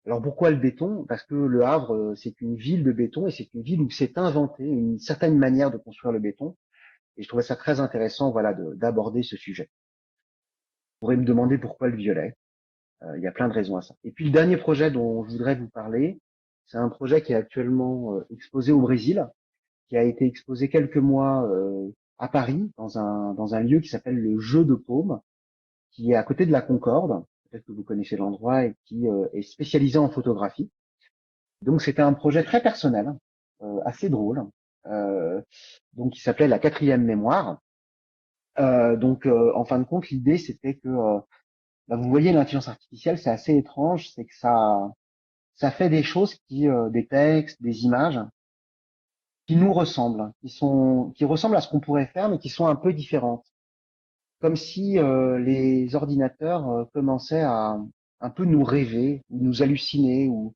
Alors, pourquoi le béton? Parce que Le Havre, c'est une ville de béton et c'est une ville où s'est inventé une certaine manière de construire le béton. Et je trouvais ça très intéressant, voilà, d'aborder ce sujet. Vous pourrez me demander pourquoi le violet. Il y a plein de raisons à ça. Et puis le dernier projet dont je voudrais vous parler, c'est un projet qui est actuellement exposé au Brésil, qui a été exposé quelques mois à Paris, dans un lieu qui s'appelle le Jeu de Paume, qui est à côté de la Concorde. Peut-être que vous connaissez l'endroit et qui est spécialisé en photographie. Donc c'était un projet très personnel, assez drôle, euh, donc qui s'appelait la quatrième mémoire. En fin de compte, l'idée c'était que vous voyez l'intelligence artificielle, c'est assez étrange, c'est que ça fait des choses des textes, des images qui nous ressemblent, qui ressemblent à ce qu'on pourrait faire, mais qui sont un peu différentes. Comme si les ordinateurs commençaient à un peu nous rêver, ou nous halluciner, ou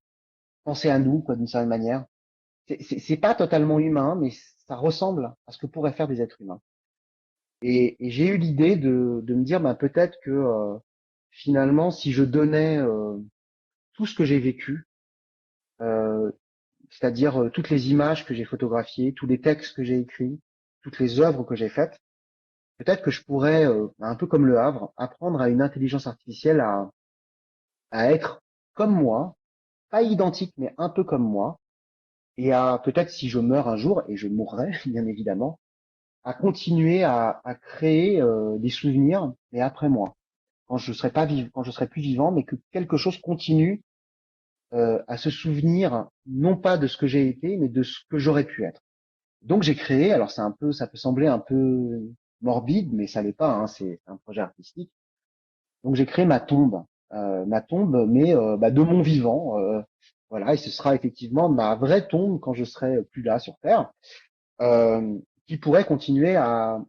penser à nous, quoi, d'une certaine manière. C'est pas totalement humain, mais ça ressemble à ce que pourraient faire des êtres humains. Et j'ai eu l'idée de me dire, peut-être que finalement, si je donnais tout ce que j'ai vécu, euh, c'est-à-dire toutes les images que j'ai photographiées, tous les textes que j'ai écrits, toutes les œuvres que j'ai faites, peut-être que je pourrais, un peu comme le Havre, apprendre à une intelligence artificielle à être comme moi, pas identique, mais un peu comme moi, et à peut-être si je meurs un jour, et je mourrai bien évidemment, à continuer à créer des souvenirs, mais après moi, quand je serai plus vivant, mais que quelque chose continue à se souvenir non pas de ce que j'ai été, mais de ce que j'aurais pu être. Donc j'ai créé, alors ça peut sembler un peu morbide, mais ça l'est pas, hein, c'est un projet artistique. Donc j'ai créé ma tombe, mais de mon vivant, voilà, et ce sera effectivement ma vraie tombe quand je serai plus là sur Terre, euh, qui pourrait continuer à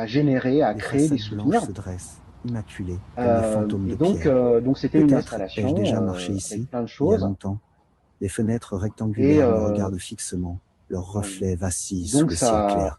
générer, à Les créer des façades blanches souvenirs. se dressent, immaculées, comme les fantômes de pierre. Donc c'était une Peut-être ai-je installation déjà marché avec ici, plein de il y a choses. longtemps. Les fenêtres Et rectangulaires me regardent fixement. Leurs reflets vacillent sous donc le ciel ça, clair.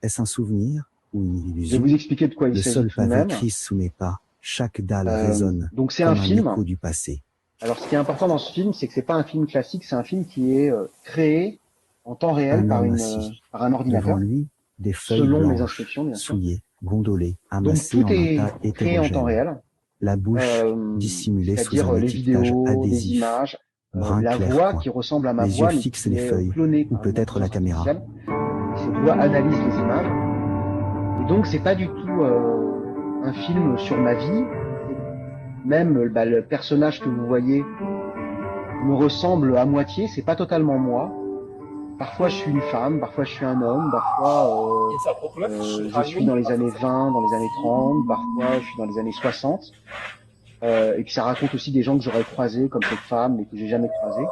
Est-ce un souvenir ou une je vais illusion? vous expliquer de quoi il Le s'agit sol tout de pavé même. crise sous mes pas. Chaque dalle résonne, Donc c'est un comme un film. écho du passé. Alors ce qui est important dans ce film, c'est que c'est pas un film classique, c'est un film qui est créé en temps réel Un homme assis. par un Devant ordinateur, lui, des feuilles selon mes blanches, instructions bien sûr. souillées, gondolées, Donc amassées tout en un est tas créé en temps hétérogène. réel, La bouche dissimulée sous c'est-à-dire un les étiquetage vidéos, les adhésif, images, brun la clair voix point. qui ressemble à ma Les yeux voix mais fixent qui les est feuilles, clonée ou par une peut-être la intelligence caméra. artificielle. Et cette voix analyse les images. Et donc c'est pas du tout un film sur ma vie. Même le personnage que vous voyez me ressemble à moitié. C'est pas totalement moi. Parfois je suis une femme, parfois je suis un homme, parfois je suis dans les années 20, dans les années 30, parfois je suis dans les années 60. Et puis ça raconte aussi des gens que j'aurais croisés, comme cette femme, mais que j'ai jamais croisés.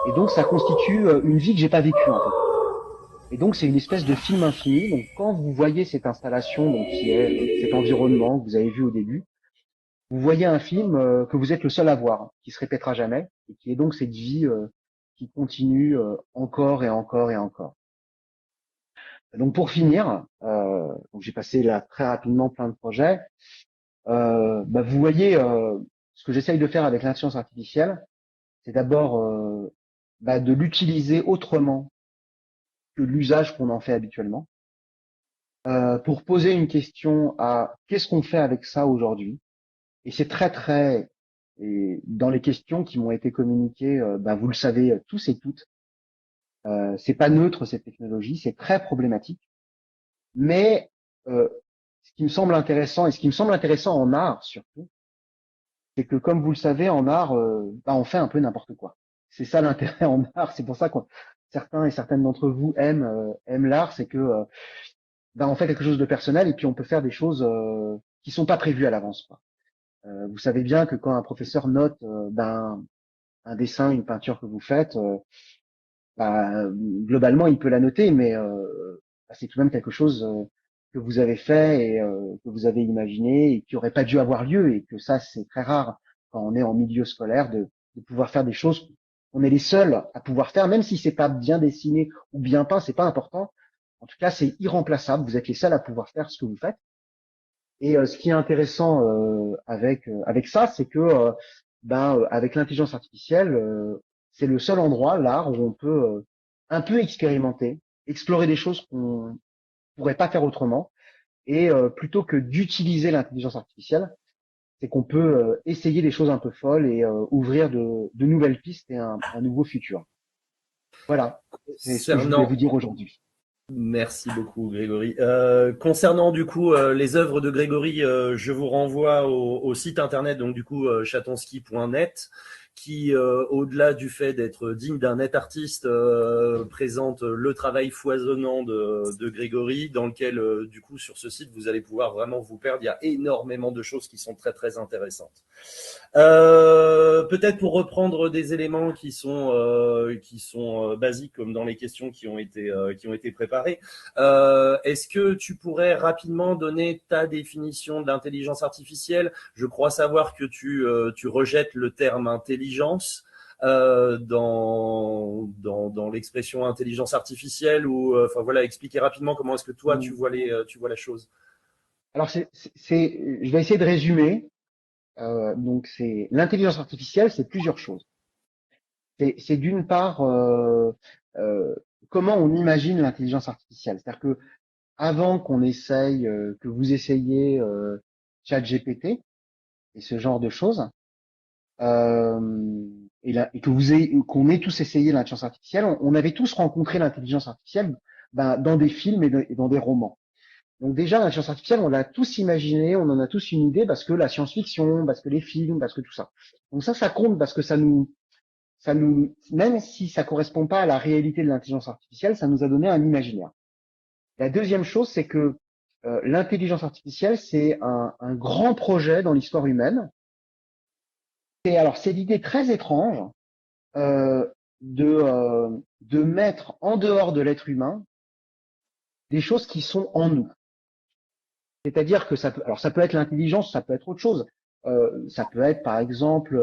Et donc ça constitue une vie que j'ai pas vécue en fait. Et donc c'est une espèce de film infini. Donc quand vous voyez cette installation, donc qui est cet environnement que vous avez vu au début, vous voyez un film que vous êtes le seul à voir, qui se répétera jamais, et qui est donc cette vie qui continue encore et encore et encore. Donc pour finir, donc j'ai passé là très rapidement plein de projets. Vous voyez ce que j'essaye de faire avec l'intelligence artificielle, c'est d'abord de l'utiliser autrement que l'usage qu'on en fait habituellement, pour poser une question à qu'est-ce qu'on fait avec ça aujourd'hui. Et c'est très et dans les questions qui m'ont été communiquées, vous le savez tous et toutes, c'est pas neutre cette technologie, c'est très problématique. Mais ce qui me semble intéressant et ce qui me semble intéressant en art surtout, c'est que comme vous le savez en art, on fait un peu n'importe quoi. C'est ça l'intérêt en art. C'est pour ça que certains et certaines d'entre vous aiment l'art, c'est que on fait quelque chose de personnel et puis on peut faire des choses qui sont pas prévues à l'avance, quoi. Vous savez bien que quand un professeur note un dessin, une peinture que vous faites, globalement il peut la noter, mais c'est tout de même quelque chose que vous avez fait et que vous avez imaginé et qui aurait pas dû avoir lieu, et que ça c'est très rare quand on est en milieu scolaire de pouvoir faire des choses. On est les seuls à pouvoir faire, même si c'est pas bien dessiné ou bien peint, c'est pas important. En tout cas, c'est irremplaçable. Vous êtes les seuls à pouvoir faire ce que vous faites. Et ce qui est intéressant avec ça, c'est que avec l'intelligence artificielle, c'est le seul endroit, l'art, où on peut un peu expérimenter, explorer des choses qu'on pourrait pas faire autrement. Et plutôt que d'utiliser l'intelligence artificielle, c'est qu'on peut essayer des choses un peu folles et ouvrir de nouvelles pistes et un nouveau futur. Voilà, c'est ce que je voulais vous Concernant, dire aujourd'hui. Merci beaucoup, Grégory. Concernant du coup les œuvres de Grégory, je vous renvoie au site internet donc du coup chatonsky.net qui, au-delà du fait d'être digne d'un net artiste, présente le travail foisonnant de Grégory, dans lequel du coup sur ce site vous allez pouvoir vraiment vous perdre. Il y a énormément de choses qui sont très très intéressantes. Peut-être pour reprendre des éléments qui sont basiques comme dans les questions qui ont été préparées. Est-ce que tu pourrais rapidement donner ta définition de l'intelligence artificielle? Je crois savoir que tu rejettes le terme intelligence. Dans l'expression intelligence artificielle ou enfin voilà, expliquer rapidement comment est-ce que toi tu vois la chose. Alors, je vais essayer de résumer. Donc, c'est l'intelligence artificielle, c'est plusieurs choses. C'est d'une part euh, comment on imagine l'intelligence artificielle. C'est-à-dire que avant qu'on essaye, que vous essayiez ChatGPT et ce genre de choses, et qu'on ait tous essayé l'intelligence artificielle, on avait tous rencontré l'intelligence artificielle dans des films et dans des romans. Donc déjà, l'intelligence artificielle, on l'a tous imaginé, on en a tous une idée parce que la science-fiction, parce que les films, parce que tout ça. Donc ça compte parce que même si ça correspond pas à la réalité de l'intelligence artificielle, ça nous a donné un imaginaire. La deuxième chose, c'est que l'intelligence artificielle, c'est un grand projet dans l'histoire humaine. Et alors, c'est l'idée très étrange euh, de mettre en dehors de l'être humain des choses qui sont en nous. C'est-à-dire que ça peut être l'intelligence, ça peut être autre chose. Ça peut être, par exemple,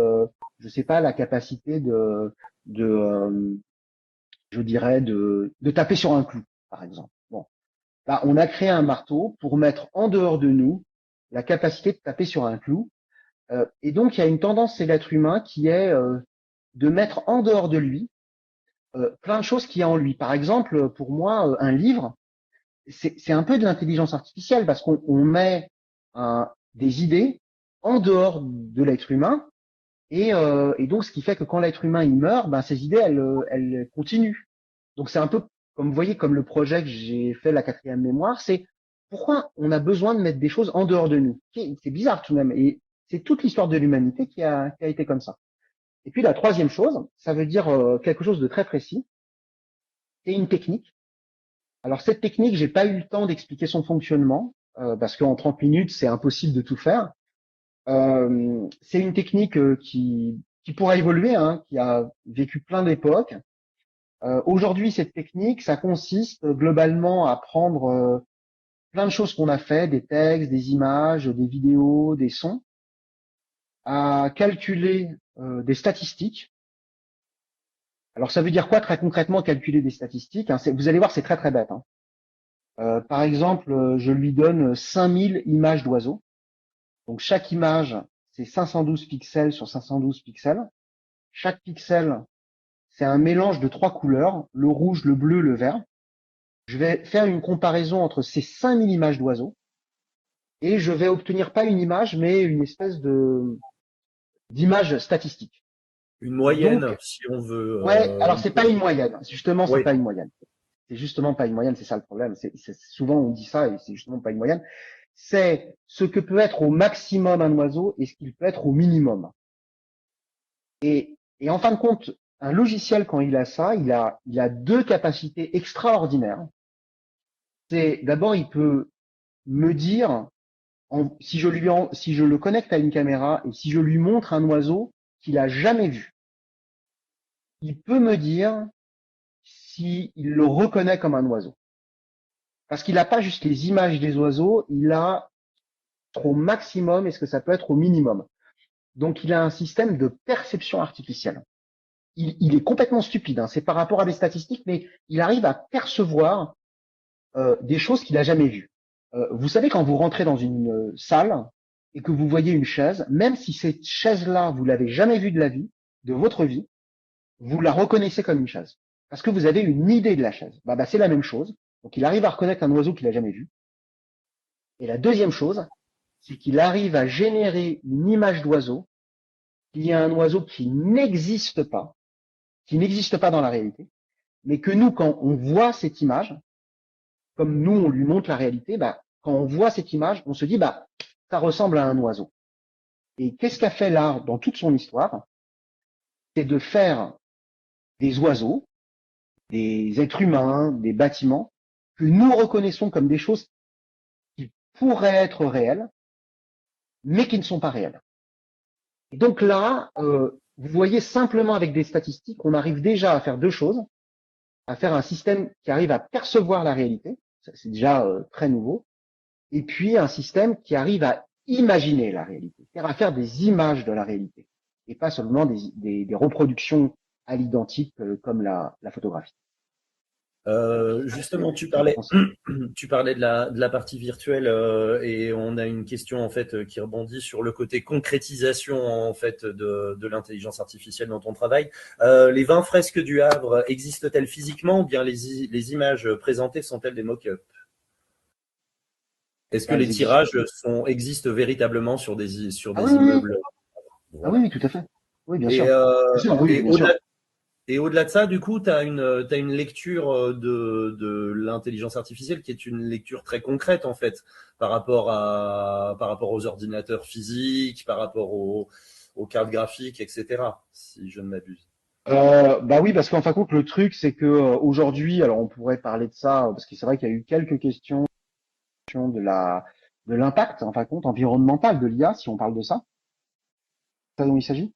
je sais pas, la capacité de je dirais, de taper sur un clou, par exemple. Bon, là, on a créé un marteau pour mettre en dehors de nous la capacité de taper sur un clou. Et donc, il y a une tendance chez l'être humain qui est de mettre en dehors de lui plein de choses qu'il y a en lui. Par exemple, pour moi, un livre, c'est un peu de l'intelligence artificielle parce qu'on met des idées en dehors de l'être humain et donc ce qui fait que quand l'être humain il meurt, ben ces idées elles continuent. Donc c'est un peu comme vous voyez comme le projet que j'ai fait la quatrième mémoire, c'est pourquoi on a besoin de mettre des choses en dehors de nous. C'est bizarre tout de même et c'est toute l'histoire de l'humanité qui a été comme ça. Et puis la troisième chose, ça veut dire quelque chose de très précis, c'est une technique. Alors cette technique, j'ai pas eu le temps d'expliquer son fonctionnement parce qu'en 30 minutes, c'est impossible de tout faire. C'est une technique qui pourra évoluer, hein, qui a vécu plein d'époques. Aujourd'hui, cette technique, ça consiste globalement à prendre plein de choses qu'on a fait, des textes, des images, des vidéos, des sons, à calculer des statistiques. Alors ça veut dire quoi très concrètement calculer des statistiques, hein, vous allez voir, c'est très très bête. Hein. Par exemple, je lui donne 5000 images d'oiseaux. Donc chaque image, c'est 512 pixels sur 512 pixels. Chaque pixel, c'est un mélange de 3 couleurs, le rouge, le bleu, le vert. Je vais faire une comparaison entre ces 5000 images d'oiseaux et je vais obtenir pas une image, mais une espèce d'image statistique. Une moyenne, Donc, si on veut. ouais, alors c'est pas une moyenne. Justement, c'est Oui. pas une moyenne. C'est justement pas une moyenne, c'est ça le problème. Souvent on dit ça et c'est justement pas une moyenne. C'est ce que peut être au maximum un oiseau et ce qu'il peut être au minimum. Et en fin de compte, un logiciel, quand il a ça, il a deux capacités extraordinaires. C'est d'abord, il peut me dire, si je le connecte à une caméra et si je lui montre un oiseau qu'il a jamais vu, il peut me dire s'il le reconnaît comme un oiseau. Parce qu'il n'a pas juste les images des oiseaux, il a au maximum et ce que ça peut être au minimum. Donc, il a un système de perception artificielle. Il est complètement stupide, hein. C'est par rapport à des statistiques, mais il arrive à percevoir des choses qu'il n'a jamais vues. Vous savez, quand vous rentrez dans une salle et que vous voyez une chaise, même si cette chaise-là, vous l'avez jamais vue de votre vie, vous la reconnaissez comme une chaise. Parce que vous avez une idée de la chaise. C'est la même chose. Donc, il arrive à reconnaître un oiseau qu'il n'a jamais vu. Et la deuxième chose, c'est qu'il arrive à générer une image d'oiseau. Il y a un oiseau qui n'existe pas dans la réalité, mais que nous, quand on voit cette image, comme nous on lui montre la réalité, quand on voit cette image, on se dit ça ressemble à un oiseau. Et qu'est-ce qu'a fait l'art dans toute son histoire? C'est de faire des oiseaux, des êtres humains, des bâtiments que nous reconnaissons comme des choses qui pourraient être réelles, mais qui ne sont pas réelles. Et donc là, vous voyez simplement avec des statistiques, on arrive déjà à faire deux choses, à faire un système qui arrive à percevoir la réalité, ça, c'est déjà très nouveau, et puis un système qui arrive à imaginer la réalité, c'est-à-dire à faire des images de la réalité, et pas seulement des reproductions à l'identique comme la photographie. Justement, tu parlais de la partie virtuelle et on a une question en fait qui rebondit sur le côté concrétisation en fait de l'intelligence artificielle dans ton travail. Les 20 fresques du Havre existent-elles physiquement ou bien les images présentées sont-elles des mock-ups? Est-ce que les tirages existent véritablement sur des immeubles? Ah oui, Voilà. oui, tout à fait. Oui, bien Et, sûr. Bien sûr, oui, et bien sûr. au-delà de ça, du coup, tu as une lecture de l'intelligence artificielle qui est une lecture très concrète, en fait, par rapport aux ordinateurs physiques, par rapport aux cartes graphiques, etc., si je ne m'abuse. Oui, parce qu'en fin de compte, le truc, c'est que aujourd'hui, alors on pourrait parler de ça, parce que c'est vrai qu'il y a eu quelques questions de l'impact, en fin de compte, environnemental de l'IA, si on parle de ça. C'est ça dont il s'agit?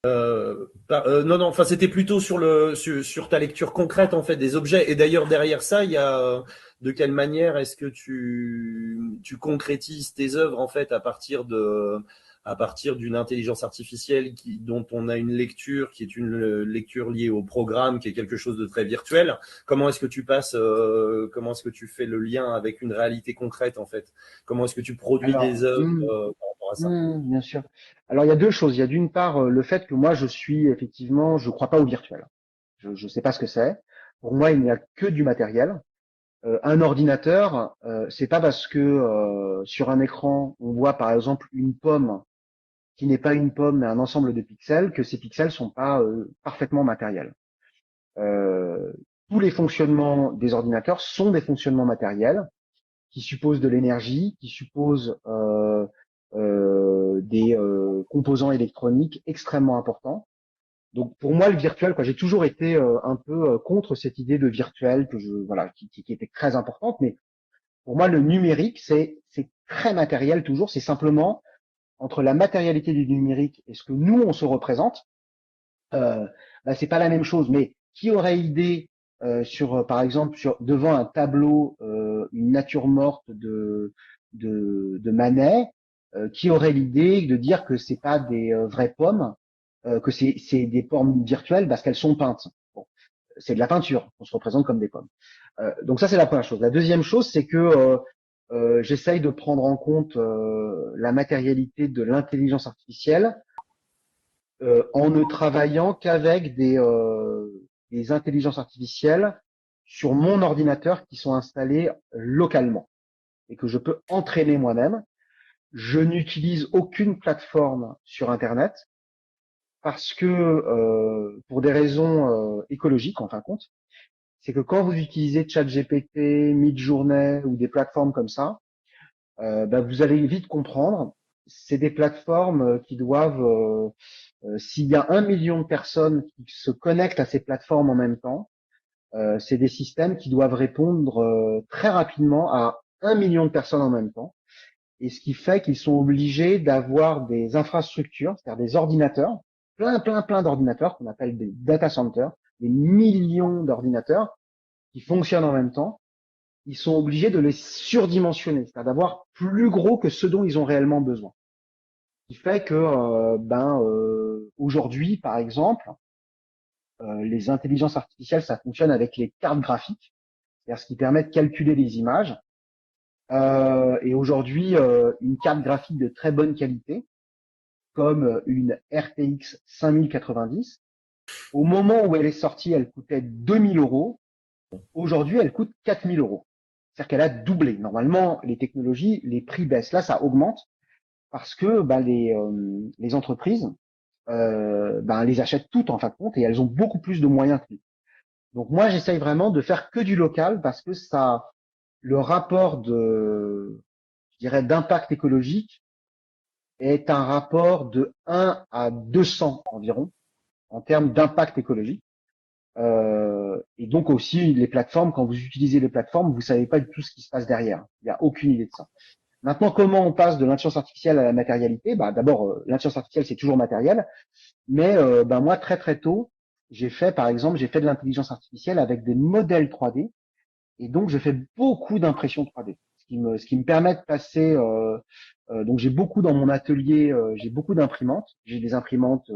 Non, non, enfin, c'était plutôt sur ta lecture concrète, en fait, des objets. Et d'ailleurs, derrière ça, il y a de quelle manière est-ce que tu concrétises tes œuvres, en fait, à partir d'une intelligence artificielle dont on a une lecture qui est une lecture liée au programme, qui est quelque chose de très virtuel. Comment est-ce que comment est-ce que tu fais le lien avec une réalité concrète, en fait? Comment est-ce que tu produis des Alors, œuvres par rapport à ça? bien sûr. Alors, il y a deux choses. Il y a d'une part le fait que moi, je crois pas au virtuel. Je sais pas ce que c'est. Pour moi, il n'y a que du matériel. Un ordinateur, c'est pas parce que sur un écran, on voit par exemple une pomme qui n'est pas une pomme mais un ensemble de pixels que ces pixels sont pas parfaitement matériels. Euh, Tous les fonctionnements des ordinateurs sont des fonctionnements matériels qui supposent de l'énergie, qui supposent des composants électroniques extrêmement importants. Donc pour moi le virtuel, j'ai toujours été un peu contre cette idée de virtuel qui était très importante, mais pour moi le numérique c'est très matériel toujours, c'est simplement entre la matérialité du numérique et ce que nous on se représente, c'est pas la même chose. Mais qui aurait idée par exemple devant un tableau une nature morte de Manet, qui aurait l'idée de dire que c'est pas des vraies pommes, que c'est des pommes virtuelles parce qu'elles sont peintes. Bon, c'est de la peinture, on se représente comme des pommes. Donc ça c'est la première chose. La deuxième chose c'est que j'essaye de prendre en compte la matérialité de l'intelligence artificielle en ne travaillant qu'avec des intelligences artificielles sur mon ordinateur qui sont installées localement et que je peux entraîner moi-même. Je n'utilise aucune plateforme sur Internet parce que pour des raisons écologiques en fin de compte, c'est que quand vous utilisez ChatGPT, Midjourney ou des plateformes comme ça, vous allez vite comprendre. C'est des plateformes qui doivent, s'il y a 1 million de personnes qui se connectent à ces plateformes en même temps, c'est des systèmes qui doivent répondre très rapidement à 1 million de personnes en même temps. Et ce qui fait qu'ils sont obligés d'avoir des infrastructures, c'est-à-dire des ordinateurs, plein d'ordinateurs qu'on appelle des data centers, des millions d'ordinateurs qui fonctionnent en même temps. Ils sont obligés de les surdimensionner, c'est-à-dire d'avoir plus gros que ce dont ils ont réellement besoin. Ce qui fait que, aujourd'hui, par exemple, les intelligences artificielles, ça fonctionne avec les cartes graphiques, c'est-à-dire ce qui permet de calculer les images. Et aujourd'hui, une carte graphique de très bonne qualité, comme une RTX 5090, au moment où elle est sortie, elle coûtait 2000 euros. Aujourd'hui, elle coûte 4000 euros. C'est-à-dire qu'elle a doublé. Normalement, les technologies, les prix baissent. Là, ça augmente parce que les entreprises les achètent toutes en fin de compte et elles ont beaucoup plus de moyens que nous. Donc moi, j'essaye vraiment de faire que du local parce que ça, le rapport je dirais, d'impact écologique est un rapport de 1 à 200 environ en termes d'impact écologique. Et donc aussi les plateformes, quand vous utilisez les plateformes, vous savez pas du tout ce qui se passe derrière. Il n'y a aucune idée de ça. Maintenant, comment on passe de l'intelligence artificielle à la matérialité? Bah, d'abord, l'intelligence artificielle c'est toujours matériel, mais moi très très tôt, par exemple, j'ai fait de l'intelligence artificielle avec des modèles 3D, et donc je fais beaucoup d'impression 3D, ce qui me permet de passer. Donc j'ai beaucoup dans mon atelier, j'ai beaucoup d'imprimantes. J'ai des imprimantes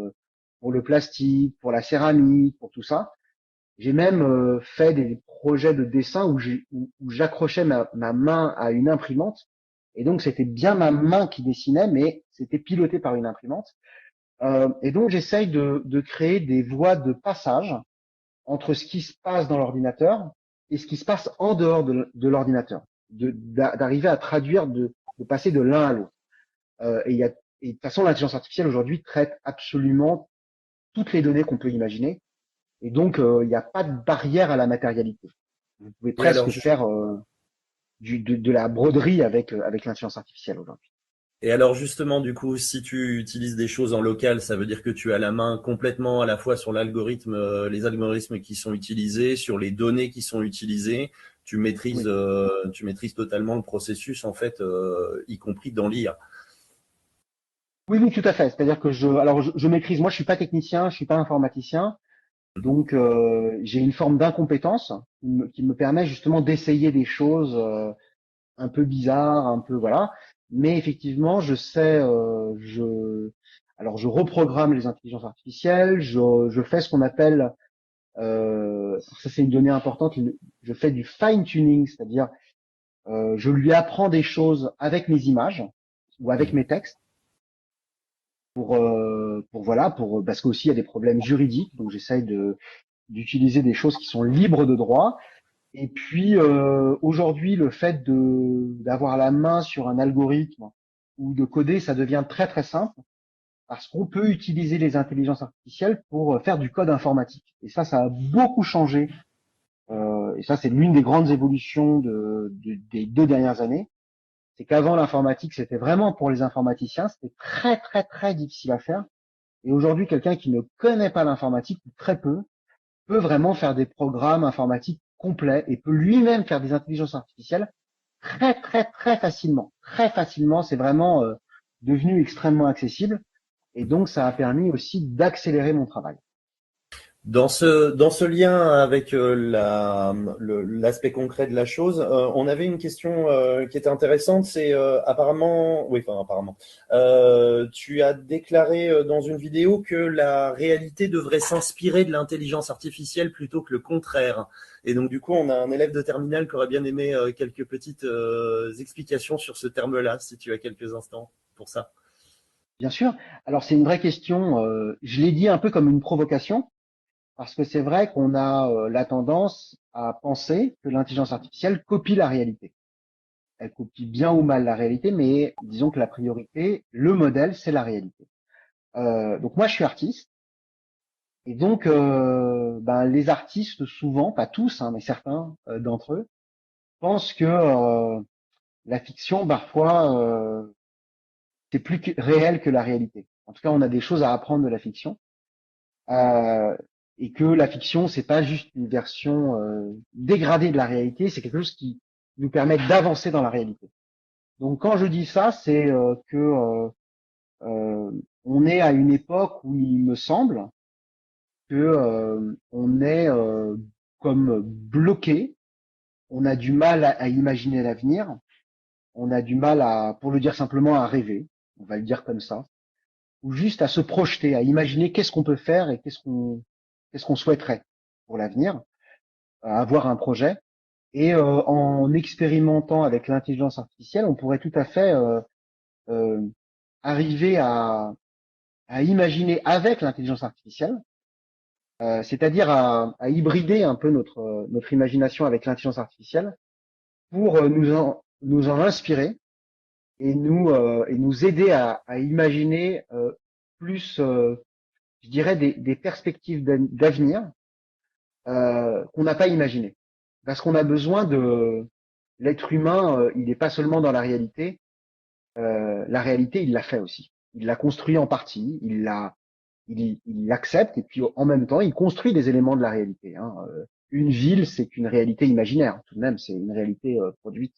pour le plastique, pour la céramique, pour tout ça. J'ai même fait des projets de dessin où j'accrochais ma main à une imprimante. Et donc, c'était bien ma main qui dessinait, mais c'était piloté par une imprimante. Et donc, j'essaye de créer des voies de passage entre ce qui se passe dans l'ordinateur et ce qui se passe en dehors de l'ordinateur. D'arriver à traduire, de passer de l'un à l'autre. Et de toute façon, l'intelligence artificielle aujourd'hui traite absolument toutes les données qu'on peut imaginer. Et donc, il n'y a pas de barrière à la matérialité. Vous pouvez Et alors, presque faire de la broderie avec l'intelligence artificielle aujourd'hui. Et alors justement, du coup, si tu utilises des choses en local, ça veut dire que tu as la main complètement à la fois sur l'algorithme, les algorithmes qui sont utilisés, sur les données qui sont utilisées. Oui, Tu maîtrises totalement le processus en fait, y compris dans l'IA. oui, oui, tout à fait. C'est-à-dire que je maîtrise. Moi, je suis pas technicien, je suis pas informaticien, donc j'ai une forme d'incompétence qui me permet justement d'essayer des choses un peu bizarres, un peu voilà. Mais effectivement, je sais, alors je reprogramme les intelligences artificielles, je fais ce qu'on appelle ça c'est une donnée importante. Je fais du fine tuning, c'est-à-dire je lui apprends des choses avec mes images ou avec Mhm. mes textes pour voilà pour parce qu'aussi il y a des problèmes juridiques, donc j'essaye d'utiliser des choses qui sont libres de droit. Et puis aujourd'hui, le fait de d'avoir la main sur un algorithme ou de coder, ça devient très très simple parce qu'on peut utiliser les intelligences artificielles pour faire du code informatique. Et ça a beaucoup changé. Et ça, c'est l'une des grandes évolutions des 2 dernières années. C'est qu'avant, l'informatique, c'était vraiment pour les informaticiens. C'était très, très, très difficile à faire. Et aujourd'hui, quelqu'un qui ne connaît pas l'informatique, ou très peu, peut vraiment faire des programmes informatiques complets et peut lui-même faire des intelligences artificielles très, très, très facilement. Très facilement, c'est vraiment devenu extrêmement accessible. Et donc, ça a permis aussi d'accélérer mon travail. Dans ce lien avec l'aspect concret de la chose, on avait une question qui était intéressante. C'est apparemment, oui, enfin apparemment, tu as déclaré dans une vidéo que la réalité devrait s'inspirer de l'intelligence artificielle plutôt que le contraire. Et donc du coup, on a un élève de terminale qui aurait bien aimé quelques petites explications sur ce terme-là, si tu as quelques instants pour ça. Bien sûr. Alors, c'est une vraie question. Je l'ai dit un peu comme une provocation. Parce que c'est vrai qu'on a la tendance à penser que l'intelligence artificielle copie la réalité. Elle copie bien ou mal la réalité, mais disons que la priorité, le modèle, c'est la réalité. Donc moi, je suis artiste, et donc les artistes souvent, pas tous, hein, mais certains d'entre eux, pensent que la fiction, parfois, c'est réel que la réalité. En tout cas, on a des choses à apprendre de la fiction. Euh, et que la fiction, c'est pas juste une version dégradée de la réalité, c'est quelque chose qui nous permet d'avancer dans la réalité. Donc quand je dis ça, c'est que on est à une époque où il me semble que on est comme bloqué, on a du mal à imaginer l'avenir, on a du mal à, pour le dire simplement, à rêver, on va le dire comme ça, ou juste à se projeter, à imaginer qu'est-ce qu'on peut faire et qu'est-ce qu'on souhaiterait pour l'avenir, à avoir un projet. Et en expérimentant avec l'intelligence artificielle, on pourrait tout à fait euh, arriver à imaginer avec l'intelligence artificielle, c'est-à-dire à hybrider un peu notre imagination avec l'intelligence artificielle pour nous en inspirer et nous aider à imaginer plus, je dirais, des perspectives d'avenir qu'on n'a pas imaginé. Parce qu'on a besoin de l'être humain, il n'est pas seulement dans la réalité, il l'a fait aussi. Il l'a construit en partie, il l'accepte et puis en même temps, il construit des éléments de la réalité. Hein. Une ville, c'est une réalité imaginaire, tout de même, c'est une réalité produite.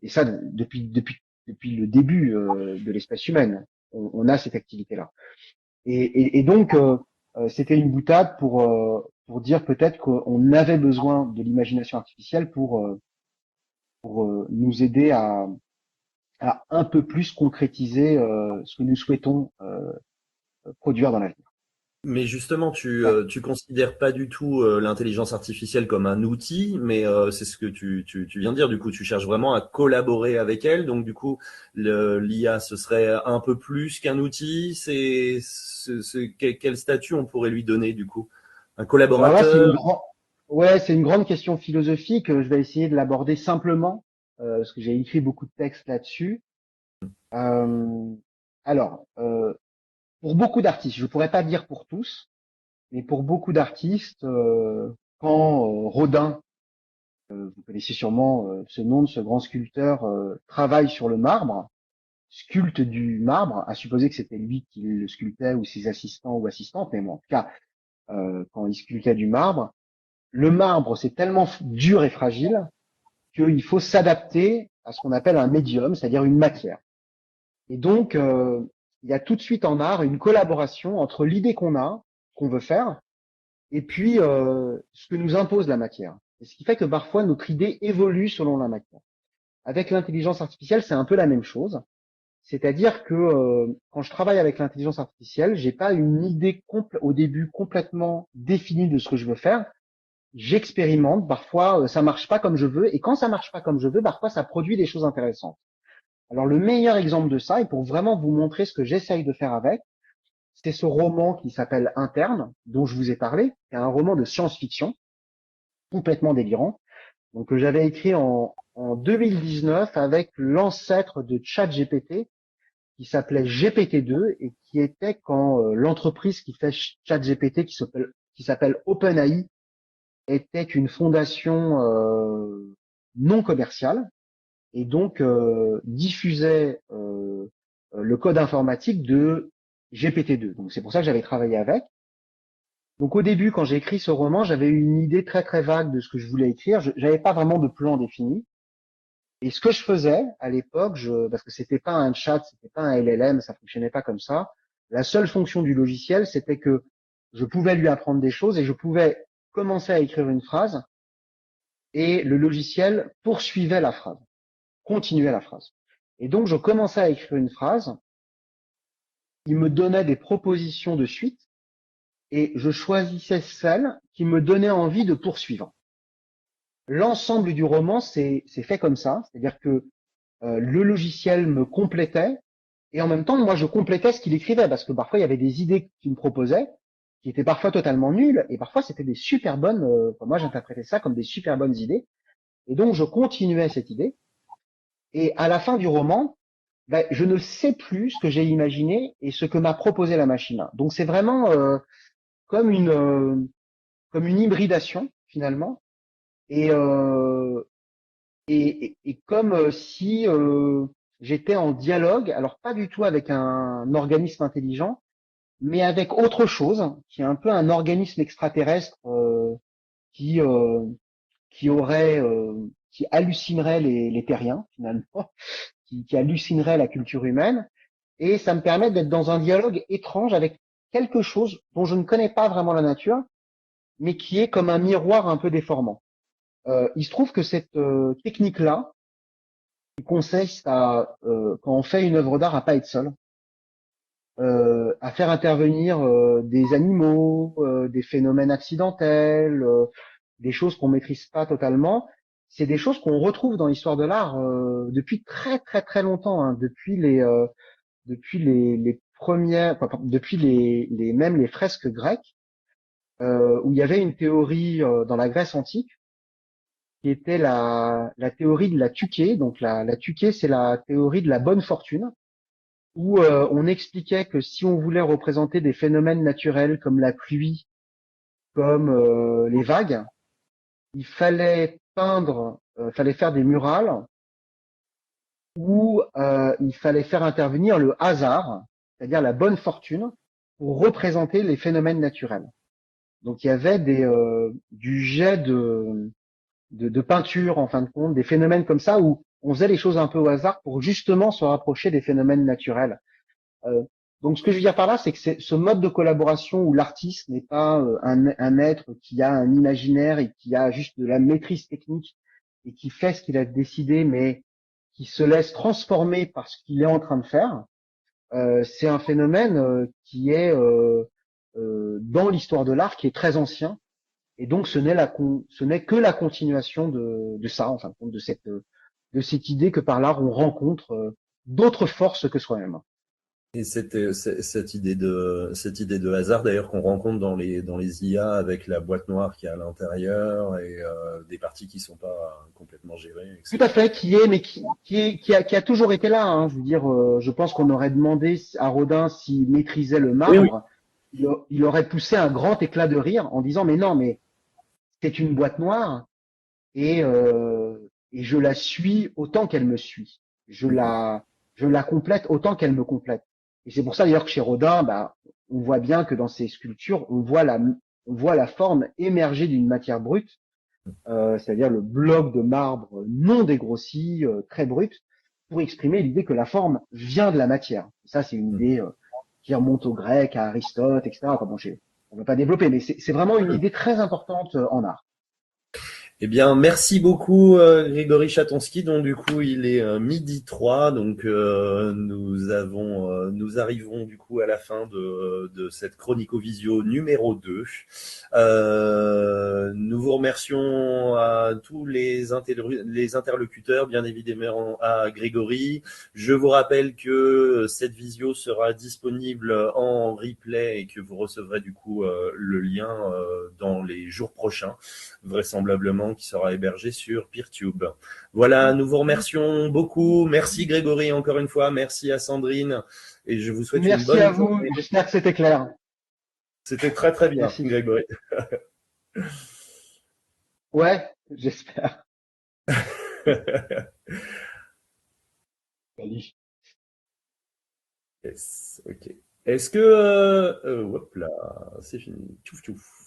Et ça, depuis le début de l'espèce humaine, on a cette activité-là. Et donc, c'était une boutade pour dire peut-être qu'on avait besoin de l'imagination artificielle pour nous aider à un peu plus concrétiser ce que nous souhaitons produire dans l'avenir. Mais justement, Ouais. tu considères pas du tout l'intelligence artificielle comme un outil, mais c'est ce que tu viens de dire. Du coup, tu cherches vraiment à collaborer avec elle. Donc, du coup, l'IA, ce serait un peu plus qu'un outil. Quel statut on pourrait lui donner, du coup? Un Alors là, collaborateur? c'est une grande question philosophique. Je vais essayer de l'aborder simplement parce que j'ai écrit beaucoup de textes là-dessus. Euh, alors, pour beaucoup d'artistes, je pourrais pas dire pour tous, mais pour beaucoup d'artistes, quand Rodin, vous connaissez sûrement ce nom de ce grand sculpteur, travaille sur le marbre, sculpte du marbre, à supposer que c'était lui qui le sculptait ou ses assistants ou assistantes, mais bon, en tout cas, quand il sculptait du marbre, le marbre c'est tellement dur et fragile qu'il faut s'adapter à ce qu'on appelle un médium, c'est-à-dire une matière. Et donc, il y a tout de suite en art une collaboration entre l'idée qu'on veut faire, et puis ce que nous impose la matière. Et ce qui fait que parfois notre idée évolue selon la matière. Avec l'intelligence artificielle, c'est un peu la même chose. C'est-à-dire que quand je travaille avec l'intelligence artificielle, j'ai pas une idée au début complètement définie de ce que je veux faire. J'expérimente. Parfois, ça marche pas comme je veux. Et quand ça marche pas comme je veux, parfois ça produit des choses intéressantes. Alors le meilleur exemple de ça, et pour vraiment vous montrer ce que j'essaye de faire avec, c'est ce roman qui s'appelle Interne, dont je vous ai parlé. C'est un roman de science-fiction complètement délirant, donc que j'avais écrit en 2019 avec l'ancêtre de ChatGPT qui s'appelait GPT-2 et qui était quand l'entreprise qui fait ChatGPT qui s'appelle OpenAI était une fondation non commerciale et donc diffusait le code informatique de GPT-2. Donc c'est pour ça que j'avais travaillé avec. Donc au début, quand j'ai écrit ce roman, j'avais une idée très très vague de ce que je voulais écrire. Je n'avais pas vraiment de plan défini. Et ce que je faisais à l'époque, parce que c'était pas un chat, c'était pas un LLM, ça fonctionnait pas comme ça. La seule fonction du logiciel, c'était que je pouvais lui apprendre des choses et je pouvais commencer à écrire une phrase et le logiciel poursuivait la phrase, continuait la phrase. Et donc je commençais à écrire une phrase, il me donnait des propositions de suite et je choisissais celle qui me donnait envie de poursuivre. L'ensemble du roman, c'est fait comme ça, c'est-à-dire que le logiciel me complétait et en même temps, moi, je complétais ce qu'il écrivait parce que parfois, il y avait des idées qu'il me proposait qui étaient parfois totalement nulles et parfois, c'était des super bonnes. Moi, j'interprétais ça comme des super bonnes idées et donc je continuais cette idée. Et à la fin du roman, ben, je ne sais plus ce que j'ai imaginé et ce que m'a proposé la machine. Donc c'est vraiment comme une euh, comme une hybridation finalement et et comme si j'étais en dialogue, alors pas du tout avec un organisme intelligent, mais avec autre chose, qui est un peu un organisme extraterrestre qui euh, qui hallucinerait les terriens finalement, qui hallucinerait la culture humaine, et ça me permet d'être dans un dialogue étrange avec quelque chose dont je ne connais pas vraiment la nature, mais qui est comme un miroir un peu déformant. Il se trouve que cette technique-là, qui consiste à, quand on fait une œuvre d'art, à pas être seul, à faire intervenir des animaux, des phénomènes accidentels, des choses qu'on maîtrise pas totalement. C'est des choses qu'on retrouve dans l'histoire de l'art depuis très très très longtemps, hein, depuis les premières, enfin, depuis même les fresques grecques, où il y avait une théorie dans la Grèce antique qui était la théorie de la tuké. Donc la tuké, c'est la théorie de la bonne fortune, où on expliquait que si on voulait représenter des phénomènes naturels comme la pluie comme les vagues. Il fallait peindre, fallait faire des murales où il fallait faire intervenir le hasard, c'est-à-dire la bonne fortune, pour représenter les phénomènes naturels. Donc il y avait du jet de peinture en fin de compte, des phénomènes comme ça où on faisait les choses un peu au hasard pour justement se rapprocher des phénomènes naturels. Euh, donc ce que je veux dire par là, c'est que c'est ce mode de collaboration où l'artiste n'est pas un être qui a un imaginaire et qui a juste de la maîtrise technique et qui fait ce qu'il a décidé, mais qui se laisse transformer par ce qu'il est en train de faire. C'est un phénomène qui est dans l'histoire de l'art, qui est très ancien, et donc ce n'est que la continuation de ça, en fin de compte, de cette idée que par l'art on rencontre d'autres forces que soi-même. Et cette idée de hasard d'ailleurs qu'on rencontre dans les IA avec la boîte noire qui est à l'intérieur et des parties qui sont pas complètement gérées, Tout à etc. fait, qui est, mais qui a toujours été là. Hein. Je veux dire, je pense qu'on aurait demandé à Rodin s'il maîtrisait le Oui, oui. marbre, il aurait poussé un grand éclat de rire en disant mais non, mais c'est une boîte noire et et je la suis autant qu'elle me suit. Je la complète autant qu'elle me complète. Et c'est pour ça d'ailleurs que chez Rodin, bah, on voit bien que dans ses sculptures, on voit la forme émerger d'une matière brute, c'est-à-dire le bloc de marbre non dégrossi, très brut, pour exprimer l'idée que la forme vient de la matière. Et ça, c'est une idée qui remonte aux Grecs, à Aristote, etc. Enfin, bon, on ne va pas développer, mais c'est vraiment une idée très importante en art. Eh bien, merci beaucoup Grégory Chatonsky. Donc du coup, il est 12h03, donc nous arrivons du coup à la fin de cette Chronico-Visio numéro 2. Nous vous remercions à tous les interlocuteurs, bien évidemment à Grégory. Je vous rappelle que cette visio sera disponible en replay et que vous recevrez du coup le lien dans les jours prochains, vraisemblablement, qui sera hébergé sur PeerTube. Voilà, nous vous remercions beaucoup. Merci Grégory encore une fois. Merci à Sandrine. Et je vous souhaite une Merci à bonne vous. journée. J'espère que c'était clair. C'était très très bien, Merci. Grégory. Ouais, j'espère. Salut. Yes, ok. Est-ce que... hop là, c'est fini. Tchouf tchouf.